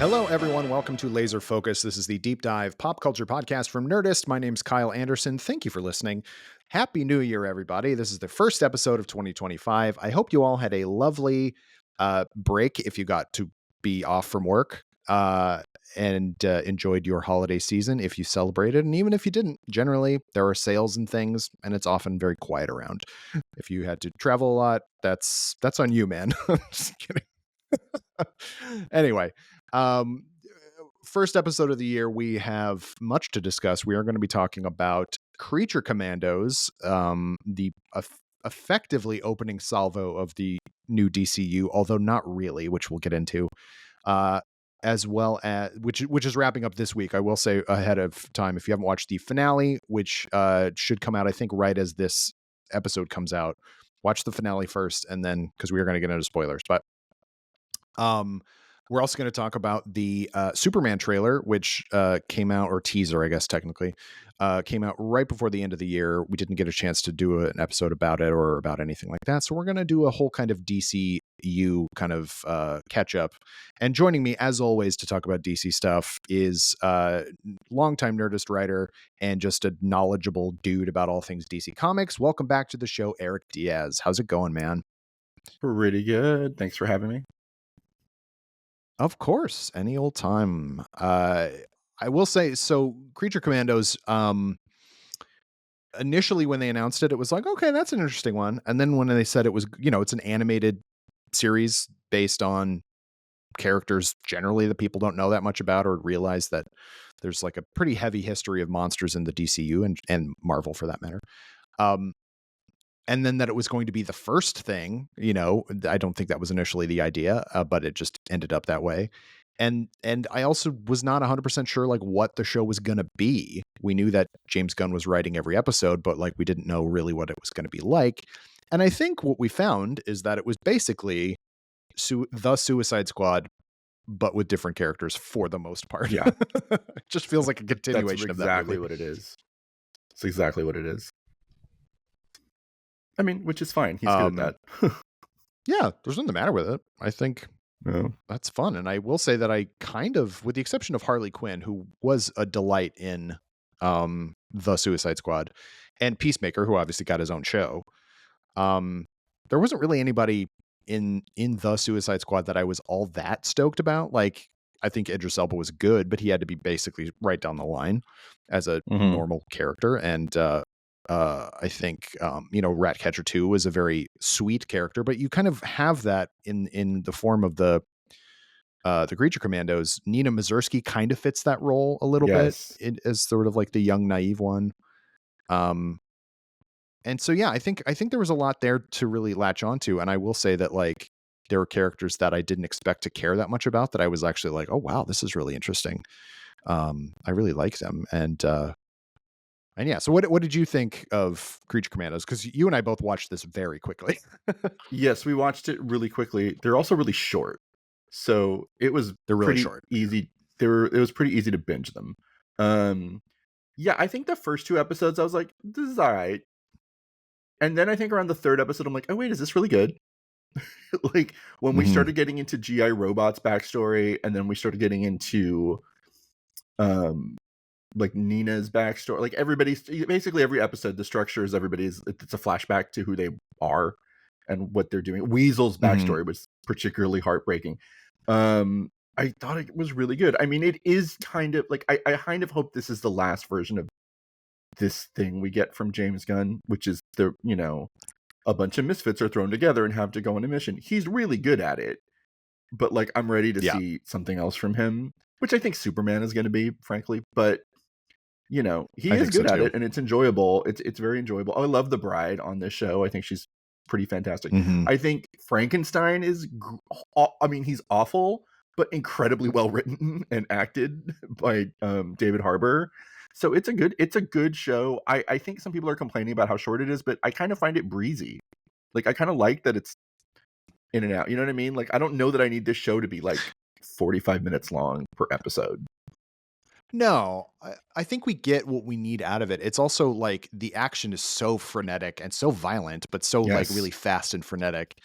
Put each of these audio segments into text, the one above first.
Hello, everyone. Welcome to Laser Focus. This is the deep dive pop culture podcast from Nerdist. My name's Kyle Anderson. Thank you for listening. Happy New Year, everybody. This is the first episode of 2025. I hope you all had a lovely break if you got to be off from work and enjoyed your holiday season if you celebrated. And even if you didn't, generally, there are sales and things, and it's often very quiet around. If you had to travel a lot, that's on you, man. I'm just kidding. Anyway, um, first episode of the year, we have much to discuss. We are going to be talking about Creature Commandos, the effectively opening salvo of the new DCU, although not really, which we'll get into, as well as which is wrapping up this week. I will say ahead of time, if you haven't watched the finale, which should come out, I think, right as this episode comes out, watch the finale first, and then because we are going to get into spoilers, but. We're also going to talk about the Superman trailer, which came out, or teaser, I guess, technically, came out right before the end of the year. We didn't get a chance to do an episode about it or about anything like that. So we're going to do a whole kind of DCU kind of catch up. And joining me, as always, to talk about DC stuff is longtime Nerdist writer and just a knowledgeable dude about all things DC Comics. Welcome back to the show, Eric Diaz. How's it going, man? Pretty good. Thanks for having me. Of course, any old time. I will say, so Creature Commandos, initially when they announced it, it was like, okay, that's an interesting one. And then when they said it was, it's an animated series based on characters generally that people don't know that much about or realize that there's like a pretty heavy history of monsters in the DCU and Marvel for that matter. And then that it was going to be the first thing, I don't think that was initially the idea, but it just ended up that way. And I also was not 100% sure like what the show was going to be. We knew that James Gunn was writing every episode, but like we didn't know really what it was going to be like. And I think what we found is that it was basically the Suicide Squad, but with different characters for the most part. Yeah. It just feels like a continuation of that movie. Exactly what it is. It's exactly what it is. I mean, which is fine. He's good at that. Yeah, there's nothing the matter with it. I think that's fun. And I will say that I kind of, with the exception of Harley Quinn, who was a delight in the Suicide Squad, and Peacemaker, who obviously got his own show, there wasn't really anybody in the Suicide Squad that I was all that stoked about. Like, I think Idris Elba was good, but he had to be basically right down the line as a normal character. And I think, Ratcatcher 2 was a very sweet character, but you kind of have that in the form of the Creature Commandos. Nina Mazursky kind of fits that role a little bit as sort of like the young, naive one. And so, yeah, I think there was a lot there to really latch onto. And I will say that like there were characters that I didn't expect to care that much about that I was actually like, oh, wow, this is really interesting. I really like them. And yeah, so what did you think of Creature Commandos? Because you and I both watched this very quickly. Yes, we watched it really quickly. They're also really short, so they're really short. Easy. It was pretty easy to binge them. Yeah, I think the first two episodes I was like, this is all right, and then I think around the third episode I'm like, oh wait, is this really good? Like when we started getting into GI Robot's backstory, and then we started getting into like Nina's backstory, like basically every episode, the structure is it's a flashback to who they are and what they're doing. Weasel's backstory was particularly heartbreaking. I thought it was really good. I mean, it is kind of like, I kind of hope this is the last version of this thing we get from James Gunn, which is a bunch of misfits are thrown together and have to go on a mission. He's really good at it, but like, I'm ready to see something else from him, which I think Superman is going to be, frankly, but he is good at it, and it's enjoyable. It's very enjoyable. I love the Bride on this show. I think she's pretty fantastic. I think Frankenstein is, he's awful, but incredibly well written and acted by David Harbour. So it's a good show. I think some people are complaining about how short it is, but I kind of find it breezy. Like, I kind of like that it's in and out. You know what I mean? Like, I don't know that I need this show to be like 45 minutes long per episode. No, I think we get what we need out of it. It's also like the action is so frenetic and so violent, but so like really fast and frenetic.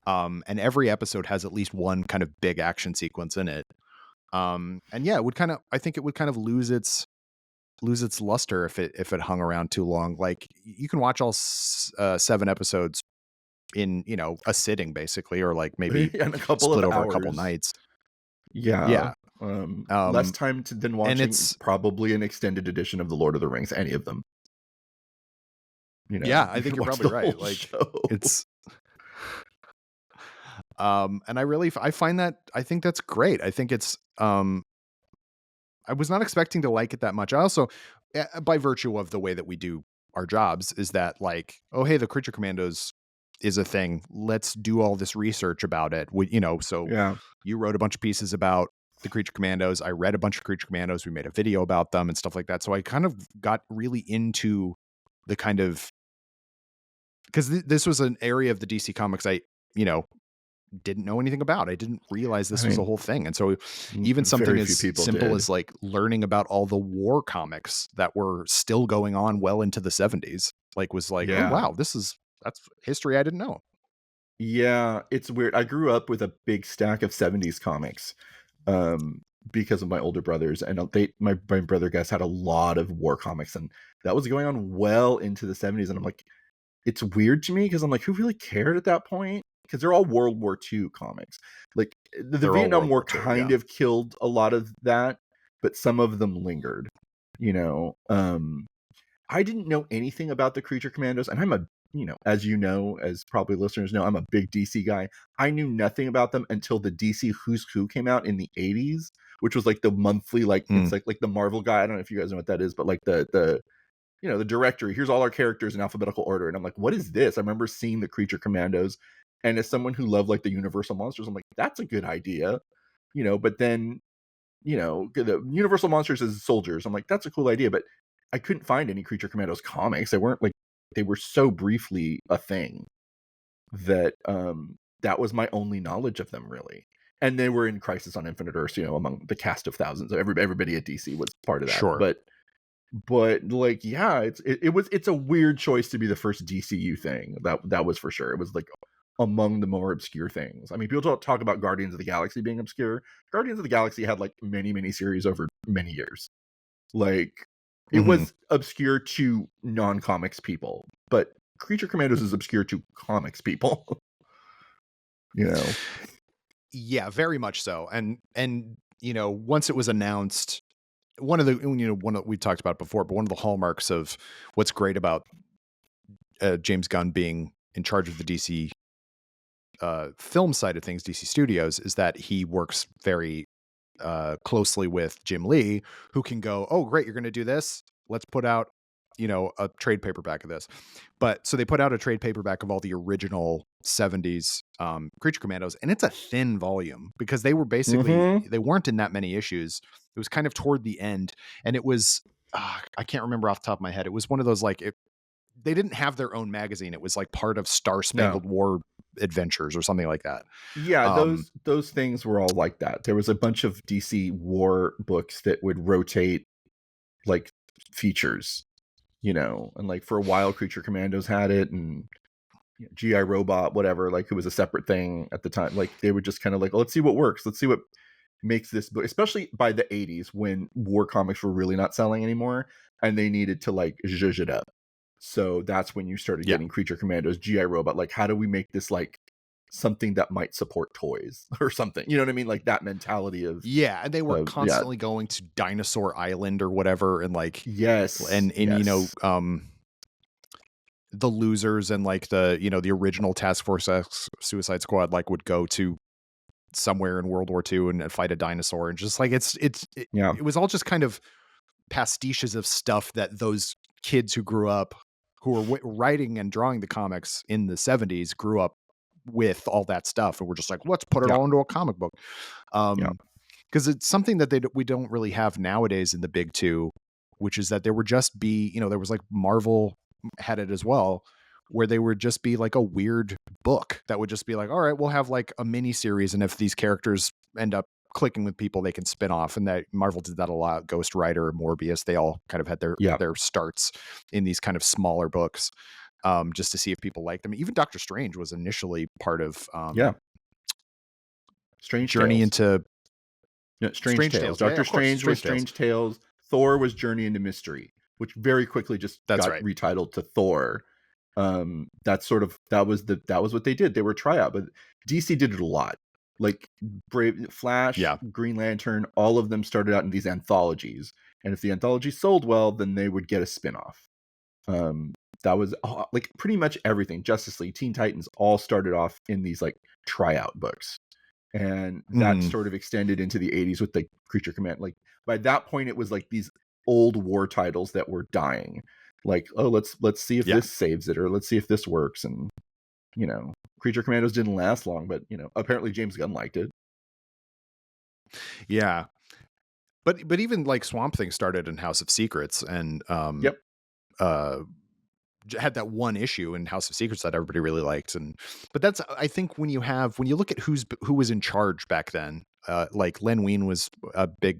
And every episode has at least one kind of big action sequence in it. And yeah, I think it would kind of lose its luster if it hung around too long. Like you can watch all 7 episodes in, a sitting basically, or like maybe And a couple of split over a couple hours. nights. Yeah. Yeah. Less Um, time than and watching it's probably an extended edition of The Lord of the Rings, any of them. Yeah, I You think can you're watch probably the whole right. Like show. it's and I find that I think that's great. I think it's I was not expecting to like it that much. I also, by virtue of the way that we do our jobs, is that like, oh, hey, the Creature Commandos is a thing. Let's do all this research about it. So Yeah. you wrote a bunch of pieces about the Creature Commandos. I read a bunch of Creature Commandos. We made a video about them and stuff like that. So I kind of got really into the kind of, because this was an area of the DC Comics you know, didn't know anything about. I didn't realize I this was a mean, whole thing. And so even something very few as people simple did. as like learning about all the war comics that were still going on well into the 70s, like was like, oh Yeah. wow, that's history I didn't know. Yeah, it's weird. I grew up with a big stack of 70s comics, um, because of my older brothers, and my brother Gus had a lot of war comics, and that was going on well into the 70s. And I'm like, it's weird to me because I'm like, who really cared at that point? Because they're all World War II comics. Like the They're all Vietnam World War War II. kind Yeah. of killed a lot of that, but some of them lingered. You know, I didn't know anything about the Creature Commandos, and I'm a, as probably listeners know, I'm a big DC guy. I knew nothing about them until the DC Who's Who came out in the 80s, which was like the monthly, like Mm. it's like the Marvel guy. I don't know if you guys know what that is, but like the directory. Here's all our characters in alphabetical order, and I'm like, what is this? I remember seeing the Creature Commandos, and as someone who loved like the Universal monsters, I'm like, that's a good idea, But then the Universal monsters as soldiers, I'm like, that's a cool idea, but I couldn't find any Creature Commandos comics. They were so briefly a thing that that was my only knowledge of them, really. And they were in Crisis on Infinite Earths, among the cast of thousands. Everybody at DC was part of that. Sure. But like, yeah, it's a weird choice to be the first DCU thing. That was for sure. It was like among the more obscure things. I mean, people talk about Guardians of the Galaxy being obscure. Guardians of the Galaxy had like many series over many years. Like it Mm-hmm. was obscure to non-comics people, but Creature Commandos is obscure to comics people. Yeah, very much so. And once it was announced, one of the we talked about it before, but one of the hallmarks of what's great about James Gunn being in charge of the DC film side of things, DC Studios, is that he works very closely with Jim Lee, who can go, oh, great, you're going to do this. Let's put out, a trade paperback of this. But so they put out a trade paperback of all the original 70s Creature Commandos, and it's a thin volume because they were basically, they weren't in that many issues. It was kind of toward the end, and it was, I can't remember off the top of my head. It was one of those like, they didn't have their own magazine. It was like part of Star Spangled War Adventures or something like that. Yeah, those things were all like that. There was a bunch of DC war books that would rotate like features, and like for a while Creature Commandos had it, and GI Robot, whatever, like it was a separate thing at the time. Like they would just kind of like, oh, let's see what works. Let's see what makes this book, especially by the 80s when war comics were really not selling anymore and they needed to like zhuzh it up. So that's when you started getting Creature Commandos, GI Robot. Like, how do we make this like something that might support toys or something? You know what I mean? Like that mentality of and they were constantly going to Dinosaur Island or whatever, and like and the losers and like the the original Task Force X Suicide Squad like would go to somewhere in World War II and fight a dinosaur, and just like it was all just kind of pastiches of stuff that those kids who grew up, who were writing and drawing the comics in the 70s, grew up with all that stuff, and we're just like, let's put it all into a comic book. Because it's something that we don't really have nowadays in the big two, which is that there would just be, there was like Marvel had it as well, where they would just be like a weird book that would just be like, all right, we'll have like a mini series, and if these characters end up clicking with people, they can spin off. And that Marvel did that a lot. Ghost Rider, Morbius, they all kind of had their starts in these kind of smaller books, just to see if people like them. Even Doctor Strange was initially part of Strange Journey Tales. into No, Strange Strange Tales. Tales. Yeah, Doctor of course. Strange was Strange Tales. Strange Tales. Thor was Journey into Mystery, which very quickly just That's got right. retitled to Thor. That's sort of that was what they did. They were tryout, but DC did it a lot. Like Flash, Yeah. Green Lantern, all of them started out in these anthologies, and if the anthology sold well, then they would get a spin-off. That was like pretty much everything. Justice League, Teen Titans, all started off in these like tryout books, and that sort of extended into the 80s with the Creature Command. Like by that point, it was like these old war titles that were dying. Like, oh, let's see if this saves it, or let's see if this works. And Creature Commandos didn't last long, but apparently James Gunn liked it. Yeah. But even like Swamp Thing started in House of Secrets, and Yep. Had that one issue in House of Secrets that everybody really liked. But that's, I think, when you look at who was in charge back then, like Len Wein was a big,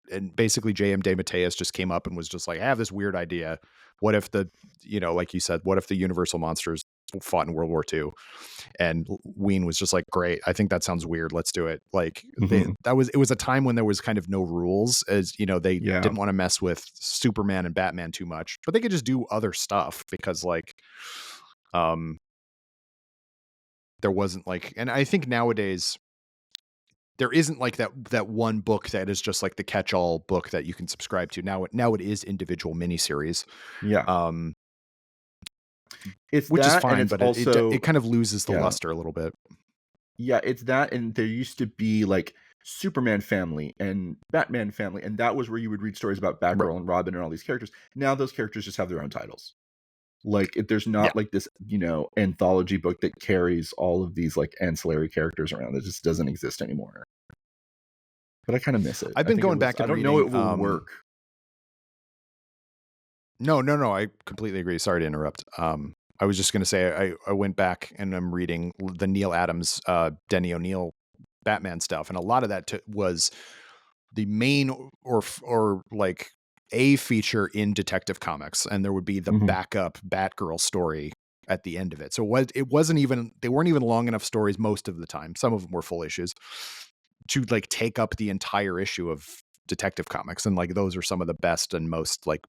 and basically J.M. DeMatteis just came up and was just like, I have this weird idea. What if like you said, what if the Universal monsters fought in World War II? And Ween was just like, great, I think that sounds weird, let's do it. Like it was a time when there was kind of no rules, as they didn't want to mess with Superman and Batman too much, but they could just do other stuff because like there wasn't like, and I think nowadays there isn't like that one book that is just like the catch-all book that you can subscribe to. Now it is individual miniseries. It's which that, is fine, and it's but also, it kind of loses the luster a little bit. Yeah, it's that, and there used to be like Superman family and Batman family, and that was where you would read stories about Batgirl and Robin and all these characters. Now those characters just have their own titles. Like there's not like this, anthology book that carries all of these like ancillary characters around. It just doesn't exist anymore. But I kind of miss it. I've been going back and reading. I don't know it will work. No, I completely agree. Sorry to interrupt. I was just going to say I went back and I'm reading the Neil Adams, Denny O'Neil Batman stuff, and a lot of that was the main or like a feature in Detective Comics, and there would be the backup Batgirl story at the end of it. So they weren't even long enough stories most of the time. Some of them were full issues to like take up the entire issue of Detective Comics, and like those are some of the best and most like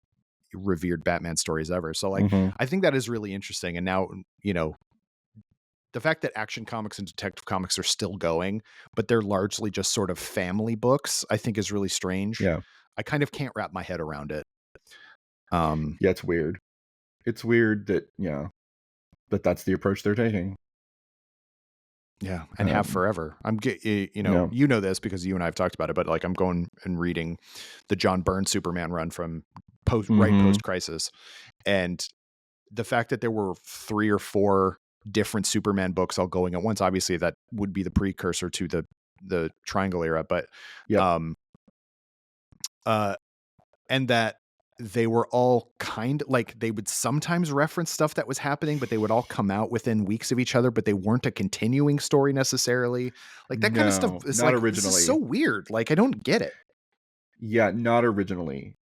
revered Batman stories ever. So like I think that is really interesting. And now the fact that Action Comics and Detective Comics are still going, but they're largely just sort of family books, I think is really strange. I kind of can't wrap my head around it. It's weird. It's weird that but that's the approach they're taking. Yeah, and have forever. You know this because you and I have talked about it, but like I'm going and reading the John Byrne Superman run from post Crisis, and the fact that there were 3 or 4 different Superman books all going at once, obviously that would be the precursor to the Triangle era, but and that they were all kind of like, they would sometimes reference stuff that was happening, but they would all come out within weeks of each other, but they weren't a continuing story necessarily. Like that kind of stuff is not like, originally. this is so weird. Like, I don't get it. Yeah, not originally.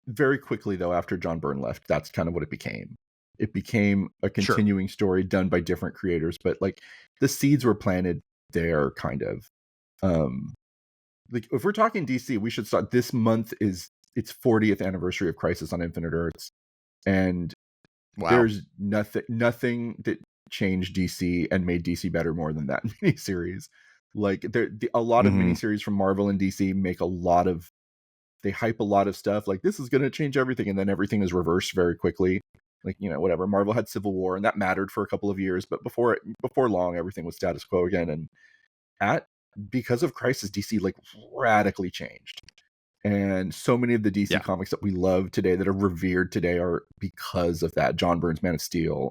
Very quickly though, after John Byrne left, that's kind of what it became. It became a continuing story done by different creators, but like the seeds were planted there kind of. Like if we're talking DC, we should start, this month is its 40th anniversary of Crisis on Infinite Earths, and there's nothing that changed DC and made DC better more than that miniseries. Like a lot of miniseries from Marvel and DC they hype a lot of stuff like this is going to change everything, and then everything is reversed very quickly. Like whatever, Marvel had Civil War and that mattered for a couple of years, but before long everything was status quo again. And because of Crisis, DC like radically changed. And so many of the DC comics that we love today, that are revered today, are because of that. John Byrne's Man of Steel,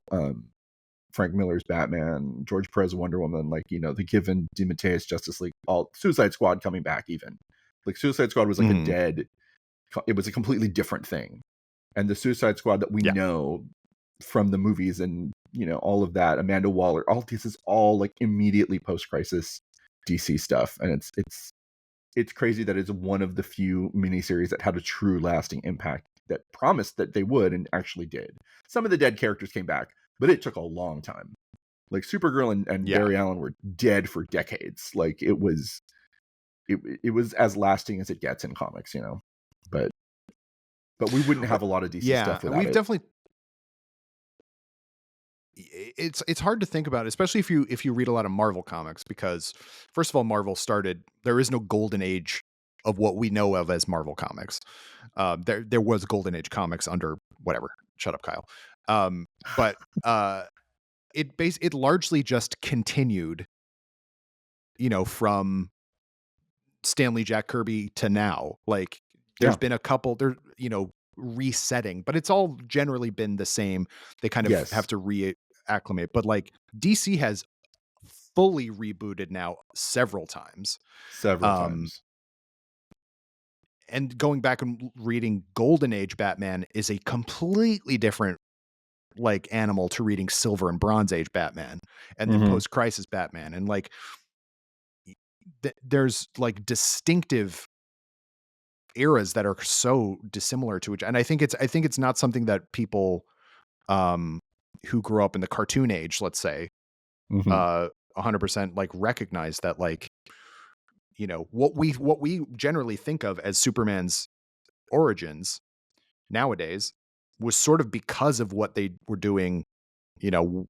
Frank Miller's Batman, George Perez Wonder Woman, like the Given, DeMatteis Justice League, all Suicide Squad coming back. Even like Suicide Squad was like it was a completely different thing. And the Suicide Squad that we know from the movies and all of that, Amanda Waller, all this is all like immediately post-Crisis DC stuff, and it's crazy that it's one of the few miniseries that had a true lasting impact, that promised that they would and actually did. Some of the dead characters came back, but it took a long time. Like Supergirl and Yeah. Barry Allen were dead for decades. Like it was as lasting as it gets in comics, you know. But we wouldn't have a lot of DC Yeah, stuff and without we've it. definitely it's hard to think about, especially if you read a lot of Marvel comics, because first of all, Marvel started, there is no golden age of what we know of as Marvel comics. There was golden age comics under whatever. Shut up, Kyle. But it largely just continued, from Stanley Jack Kirby to now. Like there's Yeah. been a couple there, resetting, but it's all generally been the same. They kind of have Yes. to reacclimate. But like DC has fully rebooted now several times. Several Um, times. and going back and reading Golden Age Batman is a completely different like animal to reading Silver and Bronze Age Batman and then Mm-hmm. post crisis Batman. And like there's like distinctive eras that are so dissimilar to each. And I think it's not something that people um who grew up in the cartoon age, let's say, Mm-hmm. 100% like recognize that, like, what we generally think of as Superman's origins nowadays was sort of because of what they were doing, you know,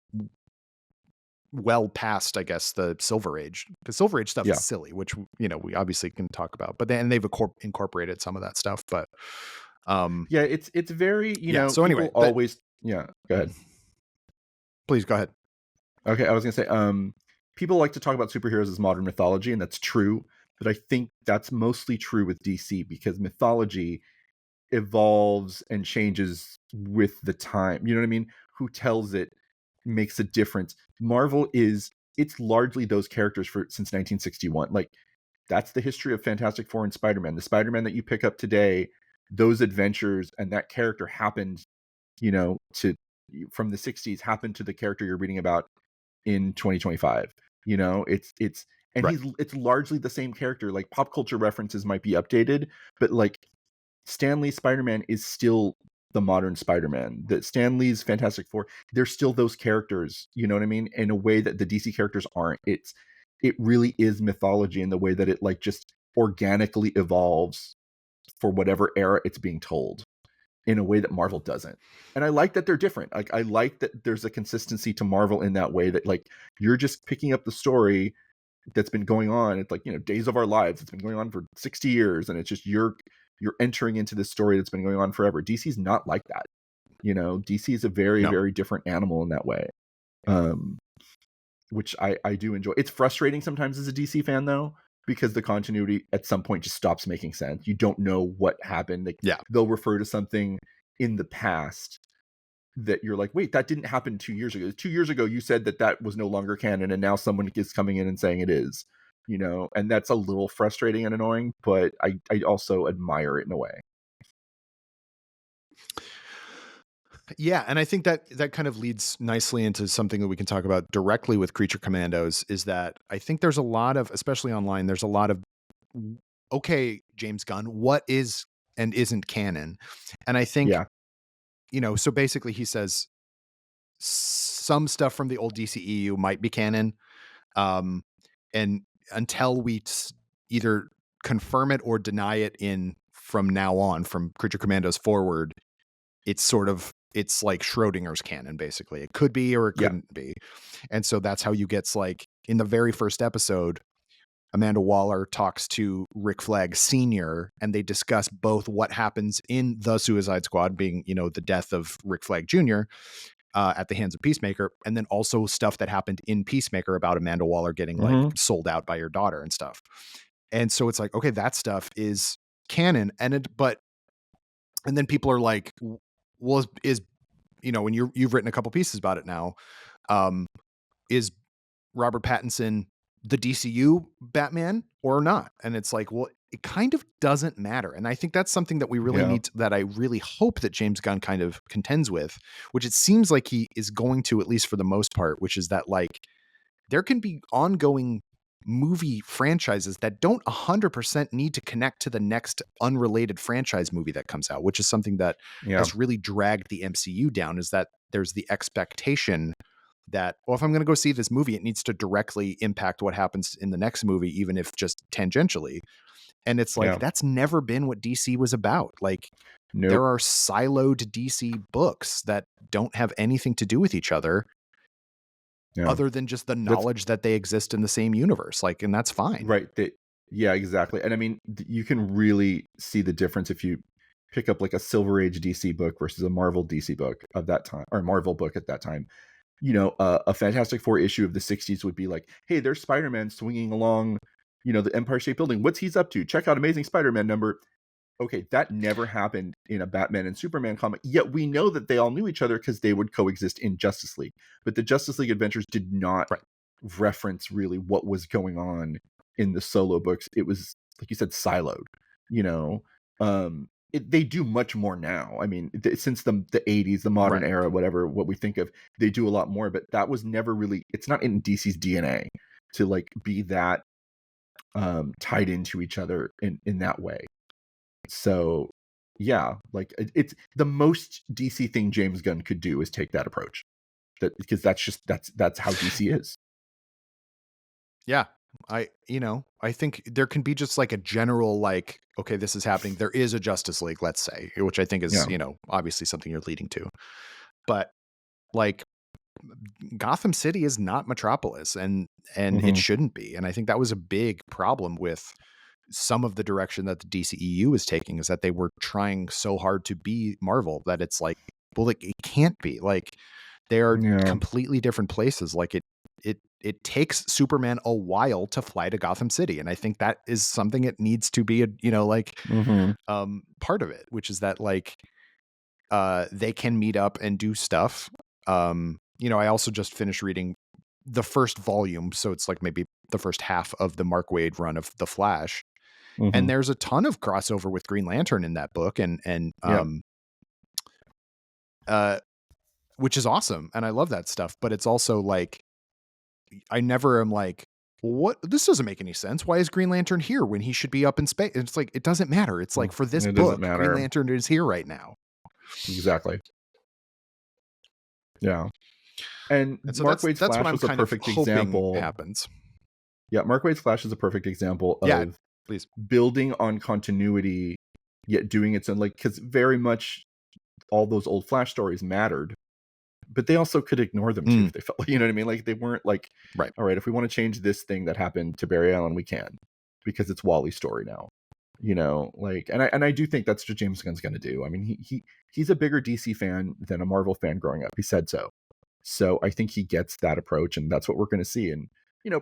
well past, I guess, the Silver Age. The Silver Age stuff is Yeah. silly, which we obviously can talk about. But then they've incorporated some of that stuff. But Yeah, it's very, yeah. So anyway, people always, yeah, go ahead. please go ahead. Okay, I was gonna say, people like to talk about superheroes as modern mythology, and that's true, but I think that's mostly true with DC because mythology evolves and changes with the time. You know what I mean? Who tells it makes a difference. Marvel it's largely those characters for since 1961. Like that's the history of Fantastic Four and Spider-Man. The Spider-Man that you pick up today, those adventures and that character happened, to from the 60s happened to the character you're reading about in 2025. It's and Right. it's largely the same character. Like pop culture references might be updated, but like Stan Lee's Spider-Man is still the modern Spider-Man. That Stan Lee's Fantastic Four, they're still those characters, you know what I mean? In a way that the DC characters aren't. It really is mythology in the way that it like just organically evolves for whatever era it's being told in a way that Marvel doesn't. And I like that they're different. Like I like that there's a consistency to Marvel in that way that like you're just picking up the story that's been going on. It's like, Days of Our Lives. It's been going on for 60 years and it's just you're entering into this story that's been going on forever. DC's not like that. DC is a very, No. very different animal in that way. Which I do enjoy. It's frustrating sometimes as a DC fan though, because the continuity at some point just stops making sense. You don't know what happened. Like, Yeah. they'll refer to something in the past that you're like, wait, that didn't happen 2 years ago. 2 years ago, you said that was no longer canon, and now someone is coming in and saying it is. And that's a little frustrating and annoying, but I also admire it in a way. Yeah, and I think that kind of leads nicely into something that we can talk about directly with Creature Commandos, is that I think there's a lot of, especially online, there's a lot of, okay, James Gunn, what is and isn't canon? And I think, Yeah. so basically he says some stuff from the old DCEU might be canon. And until we either confirm it or deny it from now on, from Creature Commandos forward, it's like Schrodinger's canon, basically. It could be or it Yeah. couldn't be. And so that's how you get, like, in the very first episode, Amanda Waller talks to Rick Flag Sr., and they discuss both what happens in the Suicide Squad, being, the death of Rick Flag Jr., at the hands of Peacemaker, and then also stuff that happened in Peacemaker about Amanda Waller getting like sold out by your daughter and stuff. And so it's like, okay, that stuff is canon. And then people are like, well, when you've written a couple pieces about it now, is Robert Pattinson the DCU Batman or not? And it's like, well, it kind of doesn't matter. And I think that's something that we really need that I really hope that James Gunn kind of contends with, which it seems like he is going to, at least for the most part, which is that, like, there can be ongoing movie franchises that don't 100% need to connect to the next unrelated franchise movie that comes out, which is something that has really dragged the MCU down, is that there's the expectation that, well, if I'm going to go see this movie, it needs to directly impact what happens in the next movie, even if just tangentially. And it's like, Yeah. that's never been what DC was about. Like, Nope. there are siloed DC books that don't have anything to do with each other Yeah. other than just the That's knowledge that they exist in the same universe. Like, and that's fine. right. Yeah, exactly. And I mean, you can really see the difference if you pick up like a Silver Age DC book versus a Marvel DC book of that time, or Marvel book at that time. A Fantastic Four issue of the 60s would be like, hey, there's Spider-Man swinging along, the Empire State Building. What's he's up to? Check out Amazing Spider-Man number. Okay, that never happened in a Batman and Superman comic. Yet we know that they all knew each other because they would coexist in Justice League. But the Justice League Adventures did not Right. reference really what was going on in the solo books. It was, like you said, siloed. You know, they do much more now. I mean, since the 80s, the modern Right. era, whatever what we think of, they do a lot more. But that was never really. It's not in DC's DNA to like be that tied into each other in that way. So yeah, like it's the most DC thing James Gunn could do is take that approach. Because that's how DC is. Yeah. I think there can be just like a general, like, okay, this is happening. There is a Justice League, let's say, which I think is, Yeah. obviously something you're leading to. But like, Gotham City is not Metropolis, and it Mm-hmm. shouldn't be. And I think that was a big problem with some of the direction that the DCEU is taking, is that they were trying so hard to be Marvel that it's like, well, like, it can't be. Like, they are Yeah. completely different places. Like, it takes Superman a while to fly to Gotham City, and I think that is something it needs to be Mm-hmm. part of it, which is that, like, they can meet up and do stuff. I also just finished reading the first volume, so it's like maybe the first half of the Mark Waid run of The Flash, Mm-hmm. and there's a ton of crossover with Green Lantern in that book, and Yeah. uh, which is awesome, and I love that stuff. But it's also like, I never am like, well, what? This doesn't make any sense. Why is Green Lantern here when he should be up in space? It's like, it doesn't matter. It's like, for this It doesn't book, Green matter. Lantern is here right now. Exactly. Yeah. And And so Mark Waid's that's what Flash I'm was a kind of perfect hoping example. happens. Yeah, Mark Waid's Flash is a perfect example Yeah, of please. building on continuity, yet doing its own, like, because very much all those old Flash stories mattered, but they also could ignore them too if they felt, you know what I mean? Like, they weren't like, Right. all right, if we want to change this thing that happened to Barry Allen, we can, because it's Wally's story now. Like, and I do think that's what James Gunn's going to do. I mean, he's a bigger DC fan than a Marvel fan growing up. He said so. So I think he gets that approach, and that's what we're going to see. And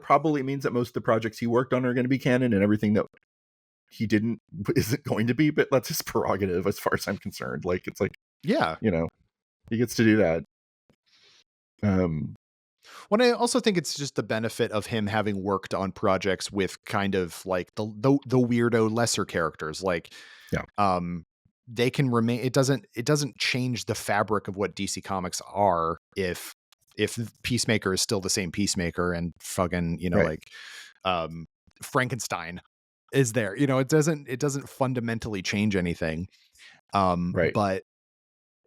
probably means that most of the projects he worked on are going to be canon, and everything that he didn't isn't going to be. But that's his prerogative, as far as I'm concerned. Like, it's like, Yeah. he gets to do that. Well, I also think it's just the benefit of him having worked on projects with kind of like the weirdo lesser characters. Like, Yeah. they can remain. It doesn't change the fabric of what DC Comics are if Peacemaker is still the same Peacemaker, and fucking Right. like Frankenstein is there. It doesn't fundamentally change anything. Right. But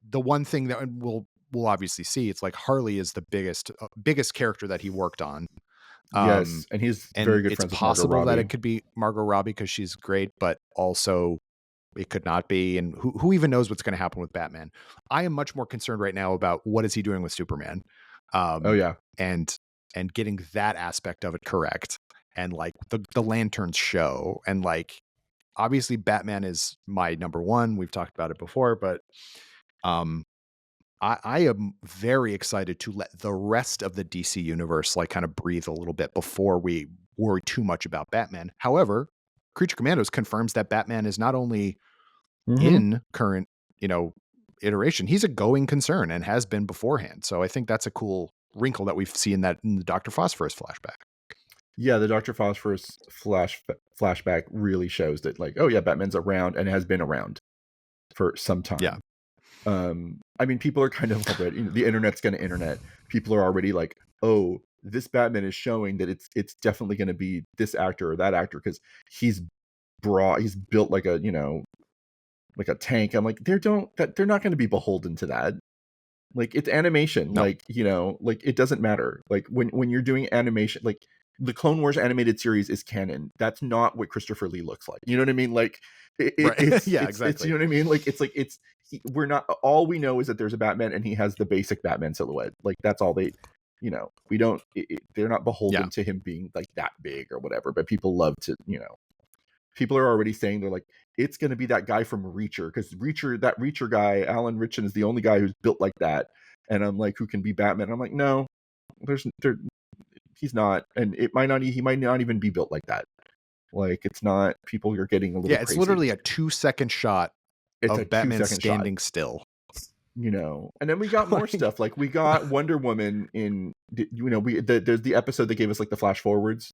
the one thing that we'll obviously see, it's like Harley is the biggest character that he worked on. Yes, and he's And very good it's friends with Margot possible that Robbie. it could be Margot Robbie because she's great, but also it could not be. And who even knows what's going to happen with Batman? I am much more concerned right now about what is he doing with Superman, Oh yeah. and getting that aspect of it correct, and like the Lanterns show, and like, obviously Batman is my number one. We've talked about it before, but I am very excited to let the rest of the DC universe like kind of breathe a little bit before we worry too much about Batman. However, Creature Commandos confirms that Batman is not only Mm-hmm. in current, iteration, he's a going concern and has been beforehand. So I think that's a cool wrinkle that we've seen that in the Dr. Phosphorus flashback. Yeah, the Dr. Phosphorus flashback really shows that, like, oh yeah, Batman's around and has been around for some time. Yeah. I mean, people are kind of already, the internet's going to internet. People are already like, oh, this Batman is showing that it's definitely going to be this actor or that actor because he's built like a like a tank. I'm like, they're not going to be beholden to that. Like, it's animation. No. Like, like, it doesn't matter. Like, when you're doing animation, like, the Clone Wars animated series is canon. That's not what Christopher Lee looks like. You know what I mean? Like, Right. Yeah, it's, you exactly. know what I mean? Like, it's like, we're not, all we know is that there's a Batman and he has the basic Batman silhouette. Like, that's all they, we don't, they're not beholden Yeah. to him being like that big or whatever, but people love to, people are already saying, they're like, it's going to be that guy from Reacher, because that Reacher guy, Alan Ritchson, is the only guy who's built like that. And I'm like, who can be Batman? I'm like, no, he's not. And he might not even be built like that. Like, it's not, people are getting a little It's crazy. literally a 2-second shot It's a of Batman 2-second standing shot, still. And then we got more stuff. Like, we got Wonder Woman in, there's the episode that gave us like the flash forwards,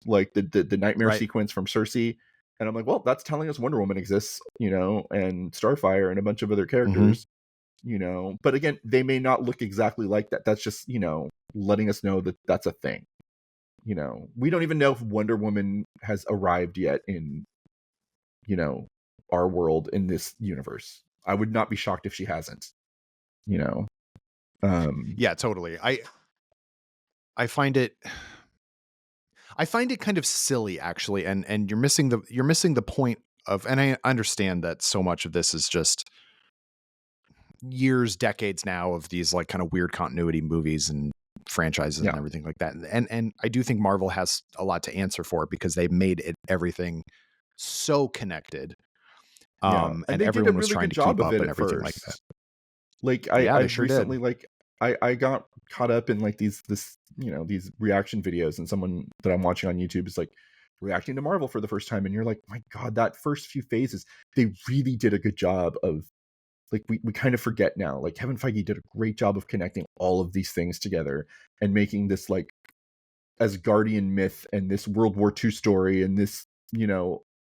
like the nightmare sequence from Cersei. And I'm like, well, that's telling us Wonder Woman exists, and Starfire and a bunch of other characters, but again, they may not look exactly like that. That's just, letting us know that that's a thing. We don't even know if Wonder Woman has arrived yet in, our world, in this universe. I would not be shocked if she hasn't, Yeah, totally. I find it kind of silly, actually, and you're missing the point of, and I understand that so much of this is just decades now of these like kind of weird continuity movies and franchises and everything like that. And I do think Marvel has a lot to answer for, because they made everything so connected. And they everyone did a was really trying good to keep job of up it and at everything first. like that. Like, Yeah, I they sure recently, did. like, I got caught up in like these reaction videos, and someone that I'm watching on YouTube is like reacting to Marvel for the first time, and you're like, my God, that first few phases, they really did a good job of, like, we kind of forget now, like, Kevin Feige did a great job of connecting all of these things together and making this like Asgardian myth and this World War II story and this,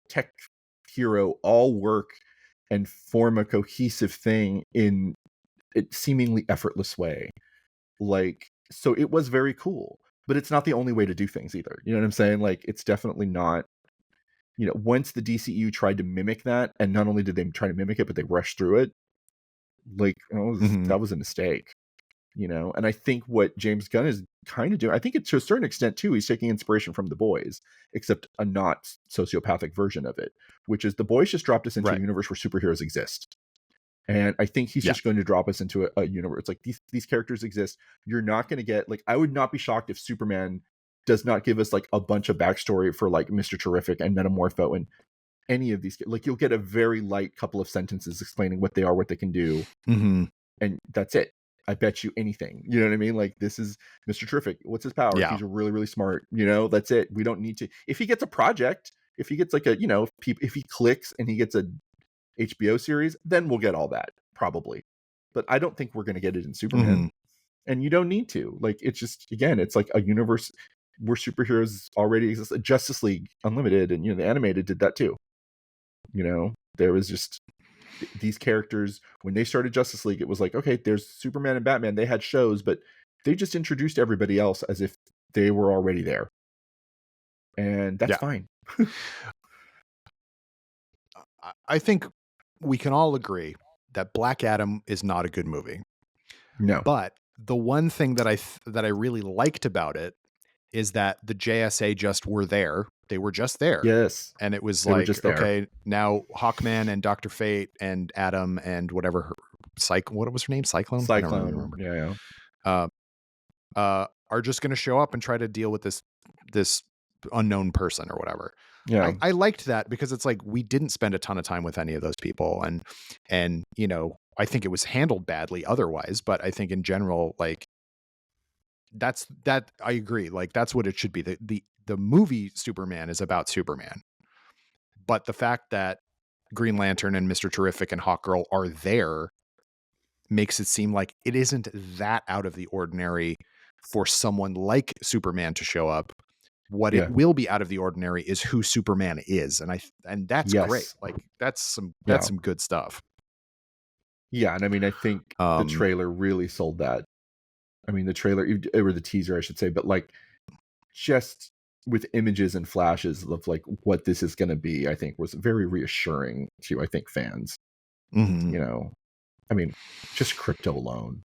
tech hero all work and form a cohesive thing in a seemingly effortless way. Like, so it was very cool, but it's not the only way to do things either. You know what I'm saying? Like, it's definitely not, once the DCU tried to mimic that, and not only did they try to mimic it, but they rushed through it, like, that was a mistake. And I think what James Gunn is kind of doing, I think to a certain extent too, he's taking inspiration from The Boys, except a not sociopathic version of it, which is The Boys just dropped us into a universe where superheroes exist. And I think he's just going to drop us into a universe. It's like, these characters exist. You're not going to get, like, I would not be shocked if Superman does not give us like a bunch of backstory for like Mr. Terrific and Metamorpho and any of these. Like, you'll get a very light couple of sentences explaining what they are, what they can do. And that's it. I bet you anything. You know what I mean? Like, this is Mr. Terrific. What's his power? Yeah. He's really, really smart. That's it. We don't need to. If he gets a project, if he gets like a, if he clicks and he gets a HBO series, then we'll get all that, probably. But I don't think we're going to get it in Superman. And you don't need to. Like, it's just, again, it's like a universe where superheroes already exist. Justice League Unlimited and, the animated did that too. There was just these characters, when they started Justice League, it was like, okay, there's Superman and Batman. They had shows, but they just introduced everybody else as if they were already there. And that's fine. I think we can all agree that Black Adam is not a good movie. No. But the one thing that I really liked about it is that the JSA just were there. They were just there. Yes. And it was They were like, just there. okay, now Hawkman and Dr. Fate and Adam and whatever what was her name? Cyclone? I don't really remember. Are just going to show up and try to deal with this unknown person or whatever. Yeah. I liked that, because it's like, we didn't spend a ton of time with any of those people, and I think it was handled badly otherwise, but I think in general, like, that I agree. Like, that's what it should be. The movie Superman is about Superman. But the fact that Green Lantern and Mr. Terrific and Hawkgirl are there makes it seem like it isn't that out of the ordinary for someone like Superman to show up. What it will be out of the ordinary is who Superman is. And that's great. Like, that's some good stuff. Yeah. And I mean, I think the trailer really sold that. I mean, the trailer, or the teaser, I should say, but like, just with images and flashes of like what this is going to be, I think was very reassuring to, I think, fans. I mean, just Crypto alone.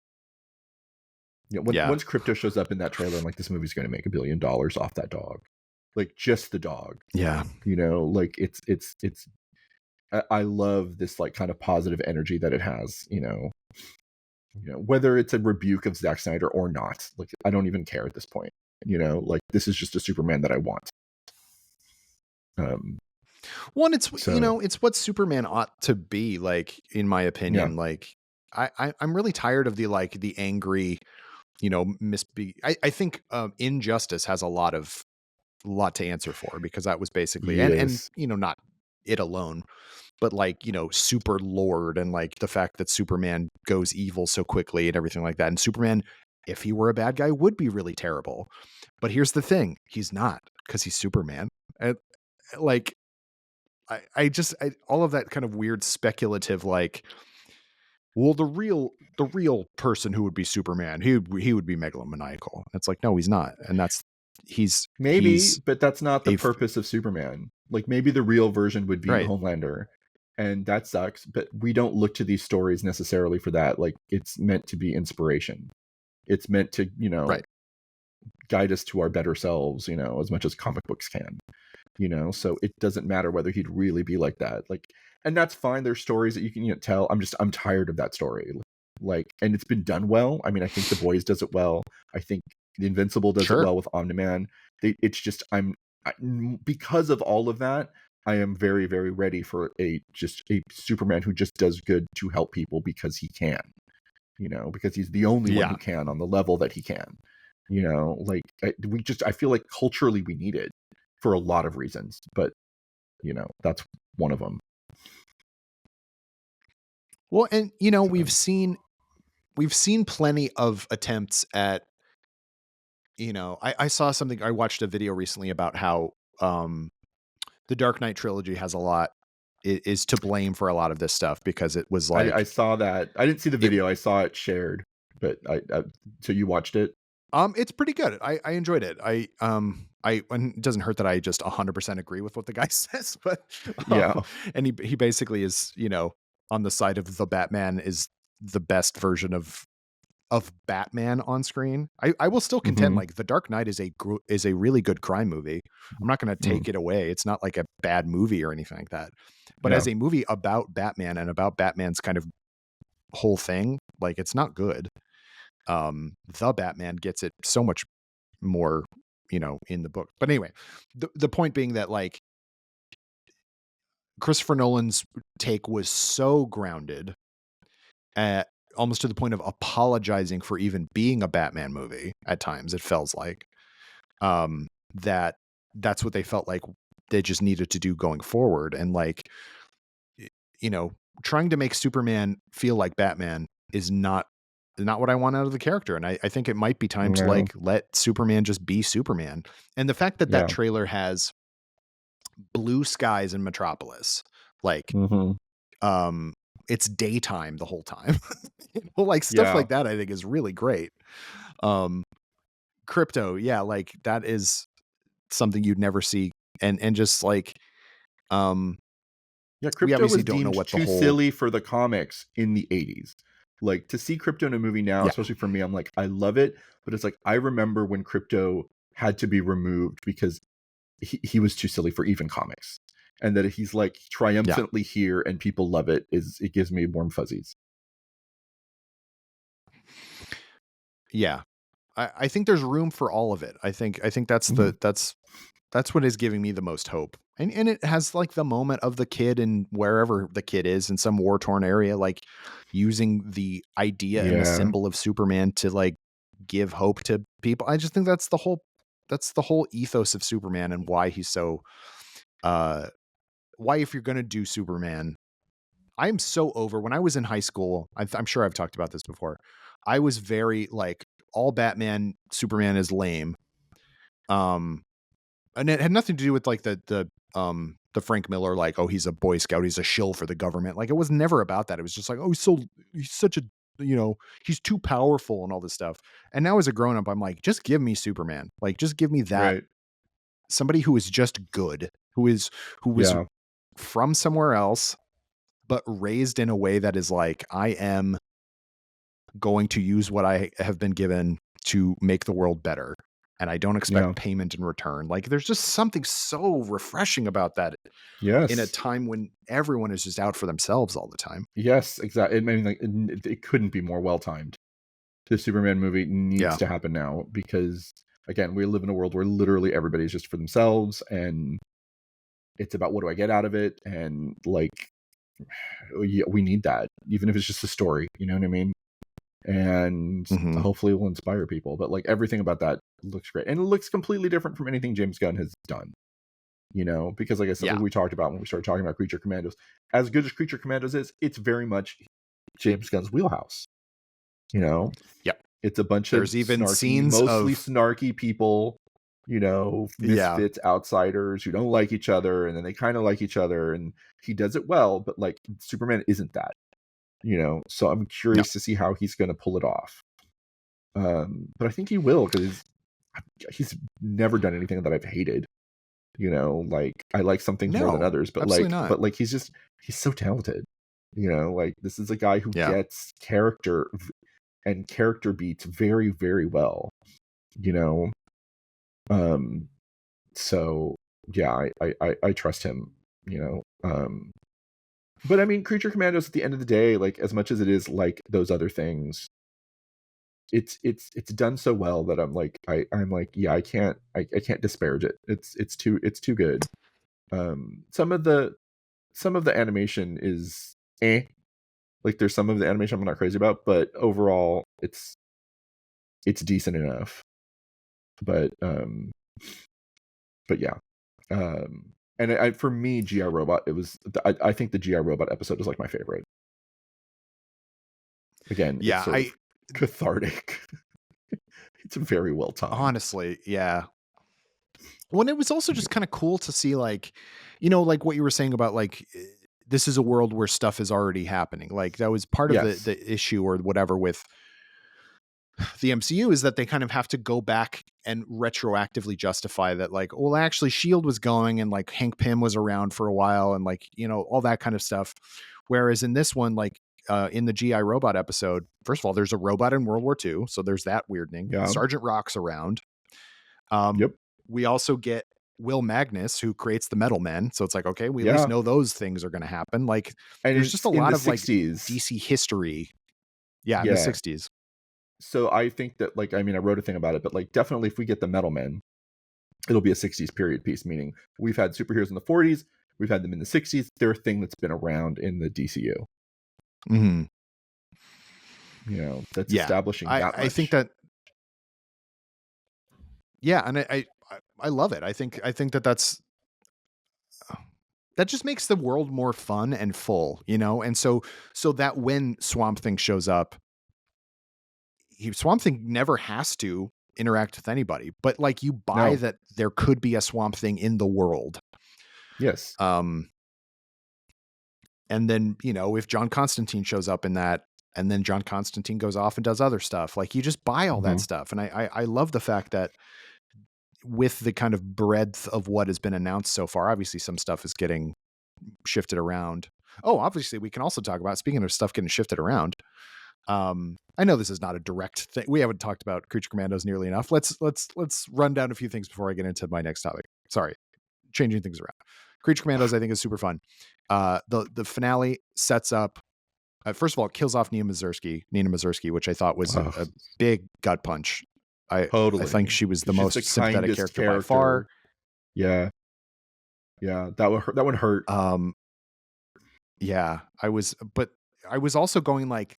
Yeah. Once Crypto shows up in that trailer, I'm like, this movie's going to make $1 billion off that dog, like just the dog. Yeah. Like it's. I love this like kind of positive energy that it has. Whether it's a rebuke of Zack Snyder or not, like I don't even care at this point. Like this is just a Superman that I want. Well, it's So it's what Superman ought to be, like, in my yeah, opinion. Like, I'm really tired of the angry, I think Injustice has a lot to answer for, because that was basically, and yes, not it alone, but like, super lord, and like the fact that Superman goes evil so quickly and everything like that. And Superman, if he were a bad guy, would be really terrible. But here's the thing, he's not, because he's Superman. And like, all of that kind of weird speculative, like, well, the real person who would be Superman, he would be megalomaniacal. It's like, no, he's not. And maybe, he's but that's not the a purpose of Superman. Like maybe the real version would be right, Homelander, and that sucks. But we don't look to these stories necessarily for that. Like it's meant to be inspiration. It's meant to right. guide us to our better selves. As much as comic books can. So it doesn't matter whether he'd really be like that. Like, and that's fine. There's stories that you can tell. I'm tired of that story. Like, and it's been done well. I mean, I think The Boys does it well. I think The Invincible does it Sure. well with Omni-Man. It's just because of all of that, I am very, very ready for a Superman who just does good to help people because he can. Because he's the only one Yeah. who can on the level that he can. Like I feel like culturally we need it for a lot of reasons, but that's one of them. Well, and So we've seen plenty of attempts at, I saw something, I watched a video recently about how the Dark Knight trilogy has a lot, is to blame for a lot of this stuff, because it was I like saw that. I didn't see the it video. I saw it shared, but so you watched it? it's pretty good. I enjoyed it. And it doesn't hurt that I just 100% agree with what the guy says, but Yeah. and he basically is, on the side of the Batman is the best version of Batman on screen. I will still contend, Mm-hmm. like, The Dark Knight is a really good crime movie. I'm not going to Mm. take it away. It's not like a bad movie or anything like that. But Yeah. as a movie about Batman and about Batman's kind of whole thing, like, it's not good. The Batman gets it so much more, in the book. But anyway, the point being that, like, Christopher Nolan's take was so grounded, at almost to the point of apologizing for even being a Batman movie at times, it feels like, that that's what they felt like they just needed to do going forward. And like, you know, trying to make Superman feel like Batman is not what I want out of the character. And I think it might be time to, No. like, let Superman just be Superman. And the fact that that Yeah. trailer has blue skies in Metropolis, like, Mm-hmm. um, it's daytime the whole time. Like, stuff Yeah. like that, I think, is really great. Um, Crypto, yeah, like, that is something you'd never see. And just like, um, Yeah. we Crypto obviously was don't know deemed what the too whole silly for the comics in the 80s. Like to see Crypto in a movie now, yeah, especially for me, I'm like, I love it, but it's like I remember when Crypto had to be removed because he was too silly for even comics, and that he's like yeah, triumphantly here and people love it gives me warm fuzzies. yeah. I think there's room for all of it. I think Mhm. that's what is giving me the most hope. And it has, like, the moment of the kid, and wherever the kid is in some war-torn area, like, using the idea and the Yeah. symbol of Superman to, like, give hope to people. I just think that's the whole ethos of Superman, and why he's so uh why, if you're going to do Superman, I am so over. When I was in high school, I'm sure I've talked about this before. I was very like, all Batman, Superman is lame. Um, and it had nothing to do with, like, the Frank Miller, like, oh, he's a Boy Scout, he's a shill for the government. Like, it was never about that. It was just like, oh, he's such a, he's too powerful and all this stuff. And now as a grown up, I'm like, just give me Superman. Like, just give me that, Right. somebody who is just good, who was Yeah. from somewhere else, but raised in a way that is like, I am going to use what I have been given to make the world better. And I don't expect payment in return. Like, there's just something so refreshing about that in a Yes. time when everyone is just out for themselves all the time. Yes, exactly. I mean, like, it couldn't be more well timed. The Superman movie needs to happen now because, again, we live in a world where literally everybody's just for themselves, and it's about what do I get out of it, and like, we need that, even if it's just a story. You know what I mean? And hopefully, it will inspire people. But like, everything about that looks great, and it looks completely different from anything James Gunn has done. You know, because like I said, like we talked about when we started talking about Creature Commandos, as good as Creature Commandos is, it's very much James Gunn's wheelhouse. You know, it's a bunch of even snarky, scenes mostly of snarky people, you know, misfits, outsiders who don't like each other, and then they kind of like each other, and he does it well. But like, Superman isn't that, you know. So I'm curious to see how he's going to pull it off. But I think he will, because he's never done anything that I've hated. You know, like, I like some things more than others, but like he's so talented. You know, like, this is a guy who gets character and character beats very, very well. You know, so yeah, I trust him. You know, but I mean, Creature Commandos, at the end of the day, like, as much as it is like those other things, it's done so well that I'm like, I can't disparage it. It's too good. Some of the animation is like, there's some of the animation I'm not crazy about, but overall it's decent enough. But yeah. And for me, GI Robot, it was, I think the GI Robot episode is like my favorite. Again, it's sort of cathartic. It's very well timed. Honestly, yeah. Well, and it was also just kind of cool to see, like, you know, like what you were saying about, like, this is a world where stuff is already happening. Like, that was part of the issue or whatever with the MCU, is that they kind of have to go back and retroactively justify that, like, well, actually SHIELD was going, and like Hank Pym was around for a while, and like, you know, all that kind of stuff. Whereas in this one, like, in the GI Robot episode, first of all, there's a robot in World War II. So there's that weirding. Sergeant Rock's around. We also get Will Magnus, who creates the Metal Men. So it's like, okay, we at least know those things are going to happen. Like, and there's just a lot of 60s. like DC history. Yeah, in the 60s. So I think that, like, I mean, I wrote a thing about it, but like, definitely if we get the Metal Men, it'll be a 60s period piece, meaning we've had superheroes in the 40s, we've had them in the 60s. They're a thing that's been around in the DCU. You know, that's establishing that much. I think that, and I love it. I think that just makes the world more fun and full, you know? And so that when Swamp Thing shows up, Swamp Thing never has to interact with anybody, but like, you buy that there could be a Swamp Thing in the world. Yes. And then, you know, if John Constantine shows up in that, and then John Constantine goes off and does other stuff, like, you just buy all that stuff. And I love the fact that with the kind of breadth of what has been announced so far, obviously some stuff is getting shifted around. Oh, obviously we can also talk about, speaking of stuff getting shifted around. I know this is not a direct thing. We haven't talked about Creature Commandos nearly enough. Let's run down a few things before I get into my next topic. Sorry, changing things around. Creature Commandos, I think, is super fun. The finale sets up. First of all, it kills off Nina Mazursky, which I thought was a big gut punch. I think she was the most sympathetic character by far. Yeah, that one hurt. Yeah, I was also going like,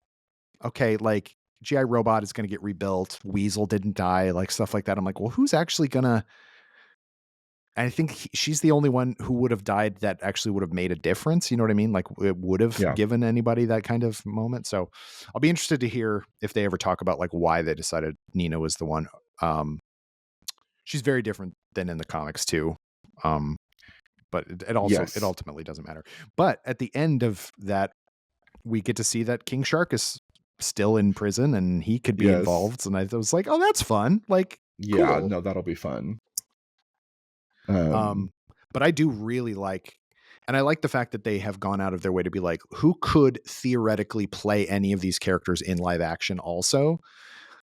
okay, like, GI Robot is going to get rebuilt. Weasel didn't die, like stuff like that. I'm like, well, who's actually gonna? And I think she's the only one who would have died that actually would have made a difference. You know what I mean? Like, it would have given anybody that kind of moment. So I'll be interested to hear if they ever talk about like why they decided Nina was the one. She's very different than in the comics too. But it ultimately doesn't matter. But at the end of that, we get to see that King Shark is still in prison and he could be involved. And I was like, oh, that's fun. Like, cool. No, that'll be fun. But I do really like, And I like the fact that they have gone out of their way to be like, who could theoretically play any of these characters in live action also?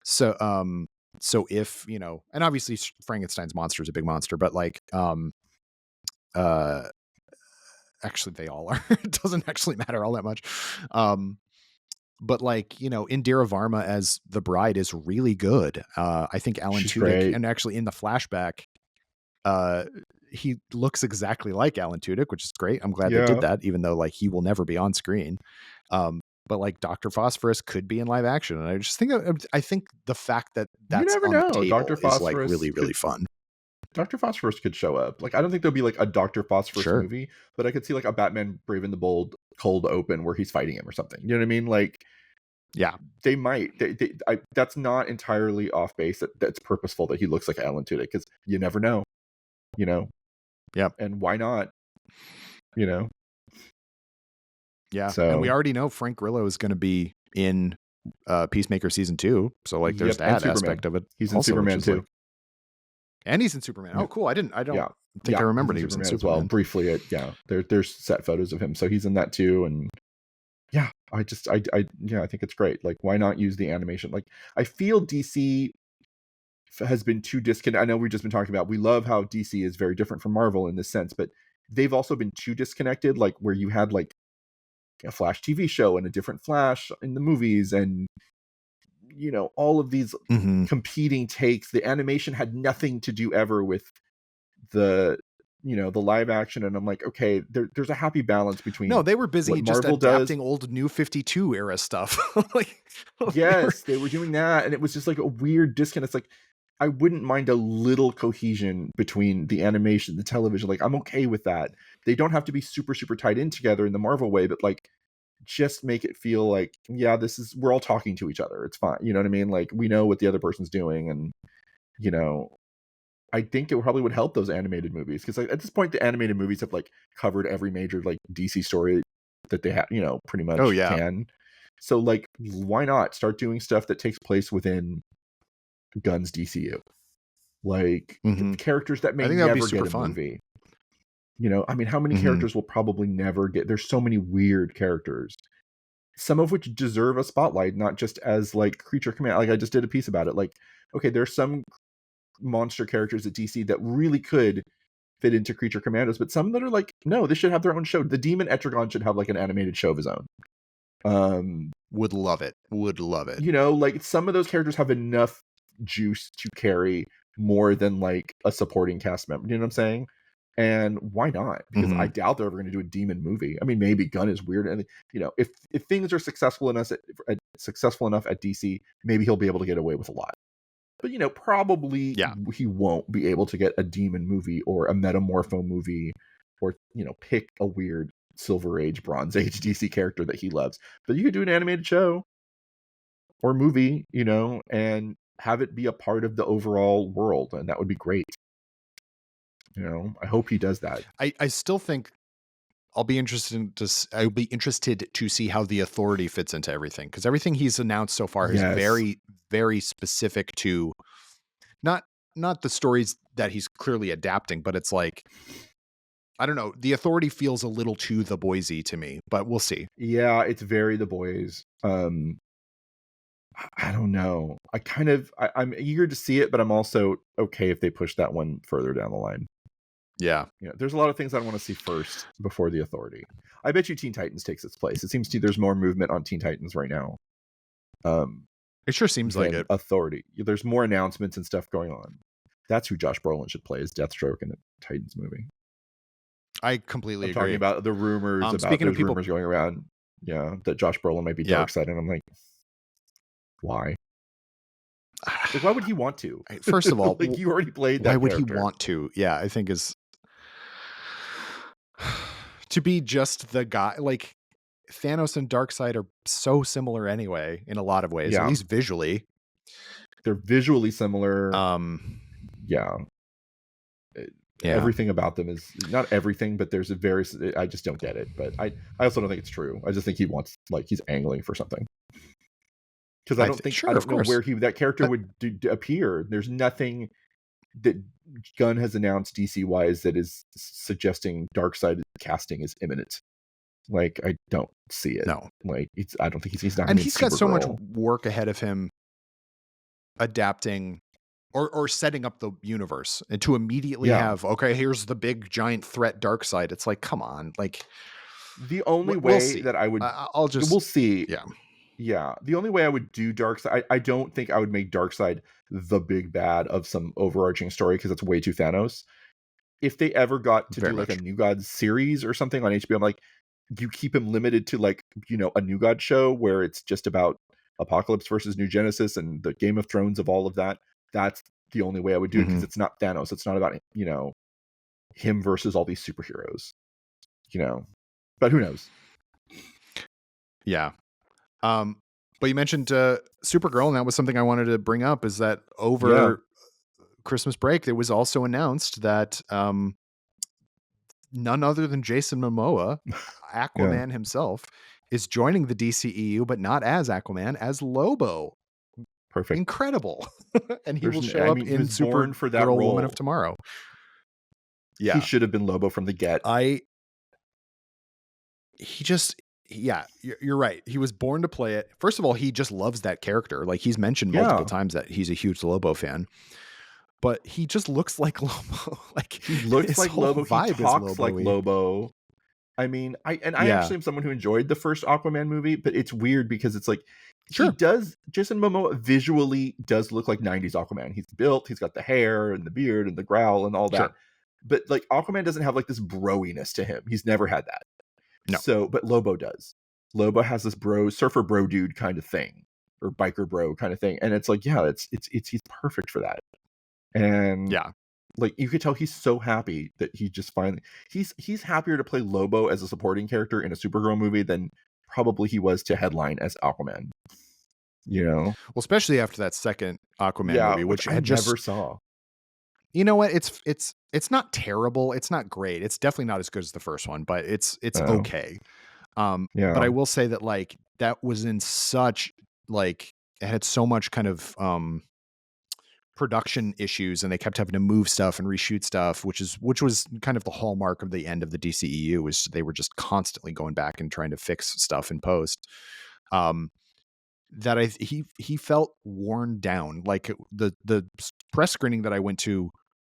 So if, and obviously Frankenstein's monster is a big monster, but like, uh, actually they all are. It doesn't actually matter all that much. But like, Indira Varma as the bride is really good. I think Alan She's Tudyk, great. and actually in the flashback, he looks exactly like Alan Tudyk, which is great. I'm glad they did that, even though like he will never be on screen. But like Dr. Phosphorus could be in live action, and I just think I think the fact that You that's never on the know. table Dr. is like Phosphorus really really fun. Dr. Phosphorus could show up. Like, I don't think there'll be like a Dr. Phosphorus Sure. movie, but I could see like a Batman Brave and the Bold cold open where he's fighting him or something. You know what I mean? Like, Yeah. they might. That's not entirely off base. That's purposeful that he looks like Alan Tudyk, because you never know. Yep. And why not? Yeah. So, and we already know Frank Grillo is going to be in Peacemaker season 2. So like there's that aspect of it. He's in Superman too. And he's in Superman. Oh, cool. I don't think I remembered he was in Superman as well. Briefly, there's set photos of him. So he's in that too. And yeah, I think it's great. Like, why not use the animation? Like, I feel DC has been too disconnected. I know we've just been talking about, we love how DC is very different from Marvel in this sense, but they've also been too disconnected, like where you had like a Flash TV show and a different Flash in the movies, and all of these competing takes. The animation had nothing to do ever with the the live action, and I'm like, okay, there's a happy balance between. No, they were busy just Marvel adapting old New 52 era stuff. Like, yes, they were doing that, and it was just like a weird disconnect. It's like, I wouldn't mind a little cohesion between the animation, the television. Like, I'm okay with that. They don't have to be super, super tied in together in the Marvel way, but like, just make it feel like, yeah, we're all talking to each other. It's fine. You know what I mean? Like, we know what the other person's doing, and I think it probably would help those animated movies, because like, at this point, the animated movies have like covered every major like DC story that they have, pretty much can. So like, why not start doing stuff that takes place within Gunn's DCU? Like, characters that may never get a movie. I mean, how many characters will probably never get? There's so many weird characters, some of which deserve a spotlight, not just as like Creature Command. Like, I just did a piece about it. Like, okay, there's some monster characters at DC that really could fit into Creature Commandos, but some that are like, no, this should have their own show. The Demon Etrigan should have like an animated show of his own. Would love it. Like, some of those characters have enough juice to carry more than like a supporting cast member. You know what I'm saying? And why not? Because I doubt they're ever going to do a demon movie. I mean, maybe Gunn is weird, and if things are successful enough at DC, maybe he'll be able to get away with a lot. But probably he won't be able to get a demon movie or a metamorpho movie, or pick a weird Silver Age, Bronze Age DC character that he loves. But you could do an animated show or movie, and have it be a part of the overall world, and that would be great. I hope he does that. I still think I'll be interested to see how the Authority fits into everything, because everything he's announced so far is very, very specific to not the stories that he's clearly adapting, but it's like, I don't know, the Authority feels a little too The Boys-y to me, but we'll see. Yeah, it's very The Boys. I don't know. I'm eager to see it, but I'm also okay if they push that one further down the line. Yeah. There's a lot of things I want to see first before the Authority. I bet you Teen Titans takes its place. It seems to there's more movement on Teen Titans right now. It sure seems like it. Authority. There's more announcements and stuff going on. That's who Josh Brolin should play as Deathstroke in the Titans movie. I completely agree. Talking about the rumors rumors going around, that Josh Brolin might be Darkseid, and I'm like, why? Like, why would he want to? First of all, like, you already played that. Why would he want to? Yeah, I think is to be just the guy. Like, Thanos and Darkseid are so similar anyway in a lot of ways, at least visually. They're visually similar. Everything about them is not everything, but there's I just don't get it. But I also don't think it's true. I just think he wants, like, he's angling for something. Because I don't know where that character would appear. There's nothing that Gunn has announced DC wise that is suggesting Darkseid casting is imminent. Like, I don't see it. No. Like, I don't think he's not going And to be in he's got so much Supergirl. work ahead of him adapting or setting up the universe, and to immediately Yeah. have, okay, here's the big giant threat Darkseid. It's like, come on, like The only we'll way see. that I would, I'll just we'll see. yeah. Yeah. The only way I would do Darkseid, I don't think I would make Darkseid the big bad of some overarching story because it's way too Thanos. If they ever got to Very do like a much. New Gods series or something on HBO, I'm like, you keep him limited to like, a New God show where it's just about Apocalypse versus New Genesis and the Game of Thrones of all of that. That's the only way I would do it because it's not Thanos. It's not about, him versus all these superheroes, but who knows? Yeah. But you mentioned Supergirl, and that was something I wanted to bring up, is that over Christmas break, it was also announced that none other than Jason Momoa, Aquaman himself, is joining the DCEU, but not as Aquaman, as Lobo. Perfect. Incredible. And he will show I up mean, he in was born for that Supergirl Woman role. of Tomorrow. He Yeah. should have been Lobo from the get. You're right. He was born to play it. First of all, he just loves that character. Like, he's mentioned multiple times that he's a huge Lobo fan. But he just looks like Lobo. Like, he looks like Lobo. He talks like Lobo. I mean, I actually am someone who enjoyed the first Aquaman movie, but it's weird because it's like, Jason Momoa visually does look like 90s Aquaman. He's built, he's got the hair and the beard and the growl and all that. Sure. But like, Aquaman doesn't have like this broiness to him. He's never had that. No. So, but Lobo does. Lobo has this surfer bro dude kind of thing, or biker bro kind of thing. And it's like, he's perfect for that. And like, you could tell he's so happy that he just finally, he's happier to play Lobo as a supporting character in a Supergirl movie than probably he was to headline as Aquaman. Well, especially after that second Aquaman movie, which I never saw. You know what? It's not terrible. It's not great. It's definitely not as good as the first one, but it's okay. But I will say that, like, that was in such, like, it had so much kind of production issues, and they kept having to move stuff and reshoot stuff, which was kind of the hallmark of the end of the DCEU, was they were just constantly going back and trying to fix stuff in post. That he felt worn down. Like, the press screening that I went to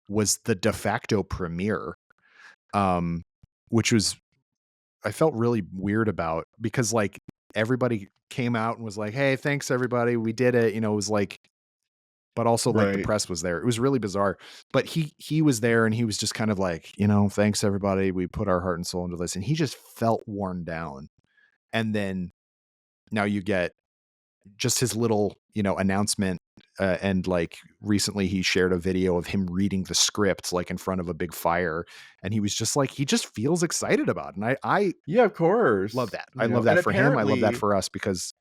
was the de facto premiere, which was, I felt really weird about, because like everybody came out and was like, "Hey, thanks everybody, we did it." It was like, but also like the press was there. It was really bizarre. But he was there, and he was just kind of like, "Thanks everybody, we put our heart and soul into this," and he just felt worn down. And then now you get just his little, announcement. And like recently he shared a video of him reading the script, like in front of a big fire. And he was just like, he just feels excited about it. And I of course love that. I love that for him. I love that for us, because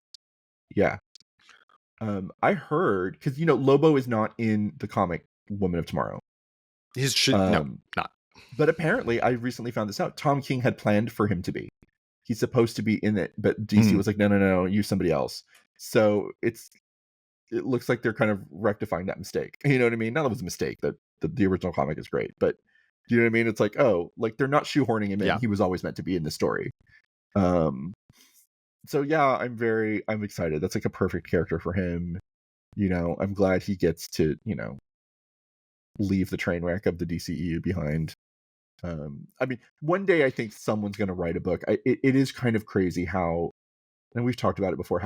I heard, because Lobo is not in the comic Woman of Tomorrow. No, not. But apparently, I recently found this out. Tom King had planned for him to be. He's supposed to be in it, but DC was like, no, use somebody else. So it looks like they're kind of rectifying that mistake. You know what I mean? Not that it was a mistake. That the original comic is great, but do you know what I mean? It's like, oh, like they're not shoehorning him in. Yeah. He was always meant to be in the story. So yeah, I'm excited. That's like a perfect character for him. I'm glad he gets to, leave the train wreck of the DCEU behind. I mean, one day I think someone's going to write a book. It is kind of crazy how, and we've talked about it before,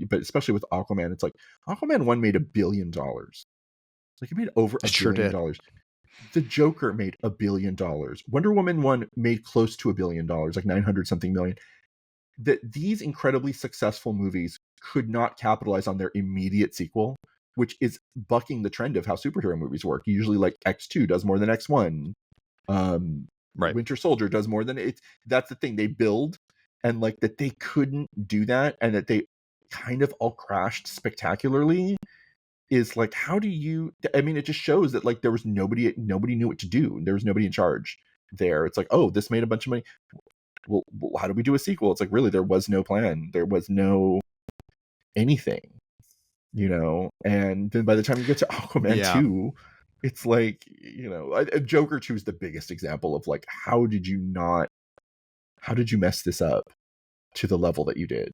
but especially with Aquaman, it's like Aquaman 1 made $1 billion. Like, it made over $1 billion. The Joker made $1 billion. Wonder Woman 1 made close to $1 billion, like 900 something million. That these incredibly successful movies could not capitalize on their immediate sequel, which is bucking the trend of how superhero movies work. Usually, like, X2 does more than X1. Winter Soldier does more than it. That's the thing, they build, and like that they couldn't do that, and that they kind of all crashed spectacularly. Is like, how do you? I mean, it just shows that like there was nobody knew what to do. There was nobody in charge there. It's like, oh, this made a bunch of money. Well, how do we do a sequel? It's like, really, there was no plan. There was no anything, And then by the time you get to Aquaman 2, It's like, Joker 2 is the biggest example of like, how did you mess this up to the level that you did?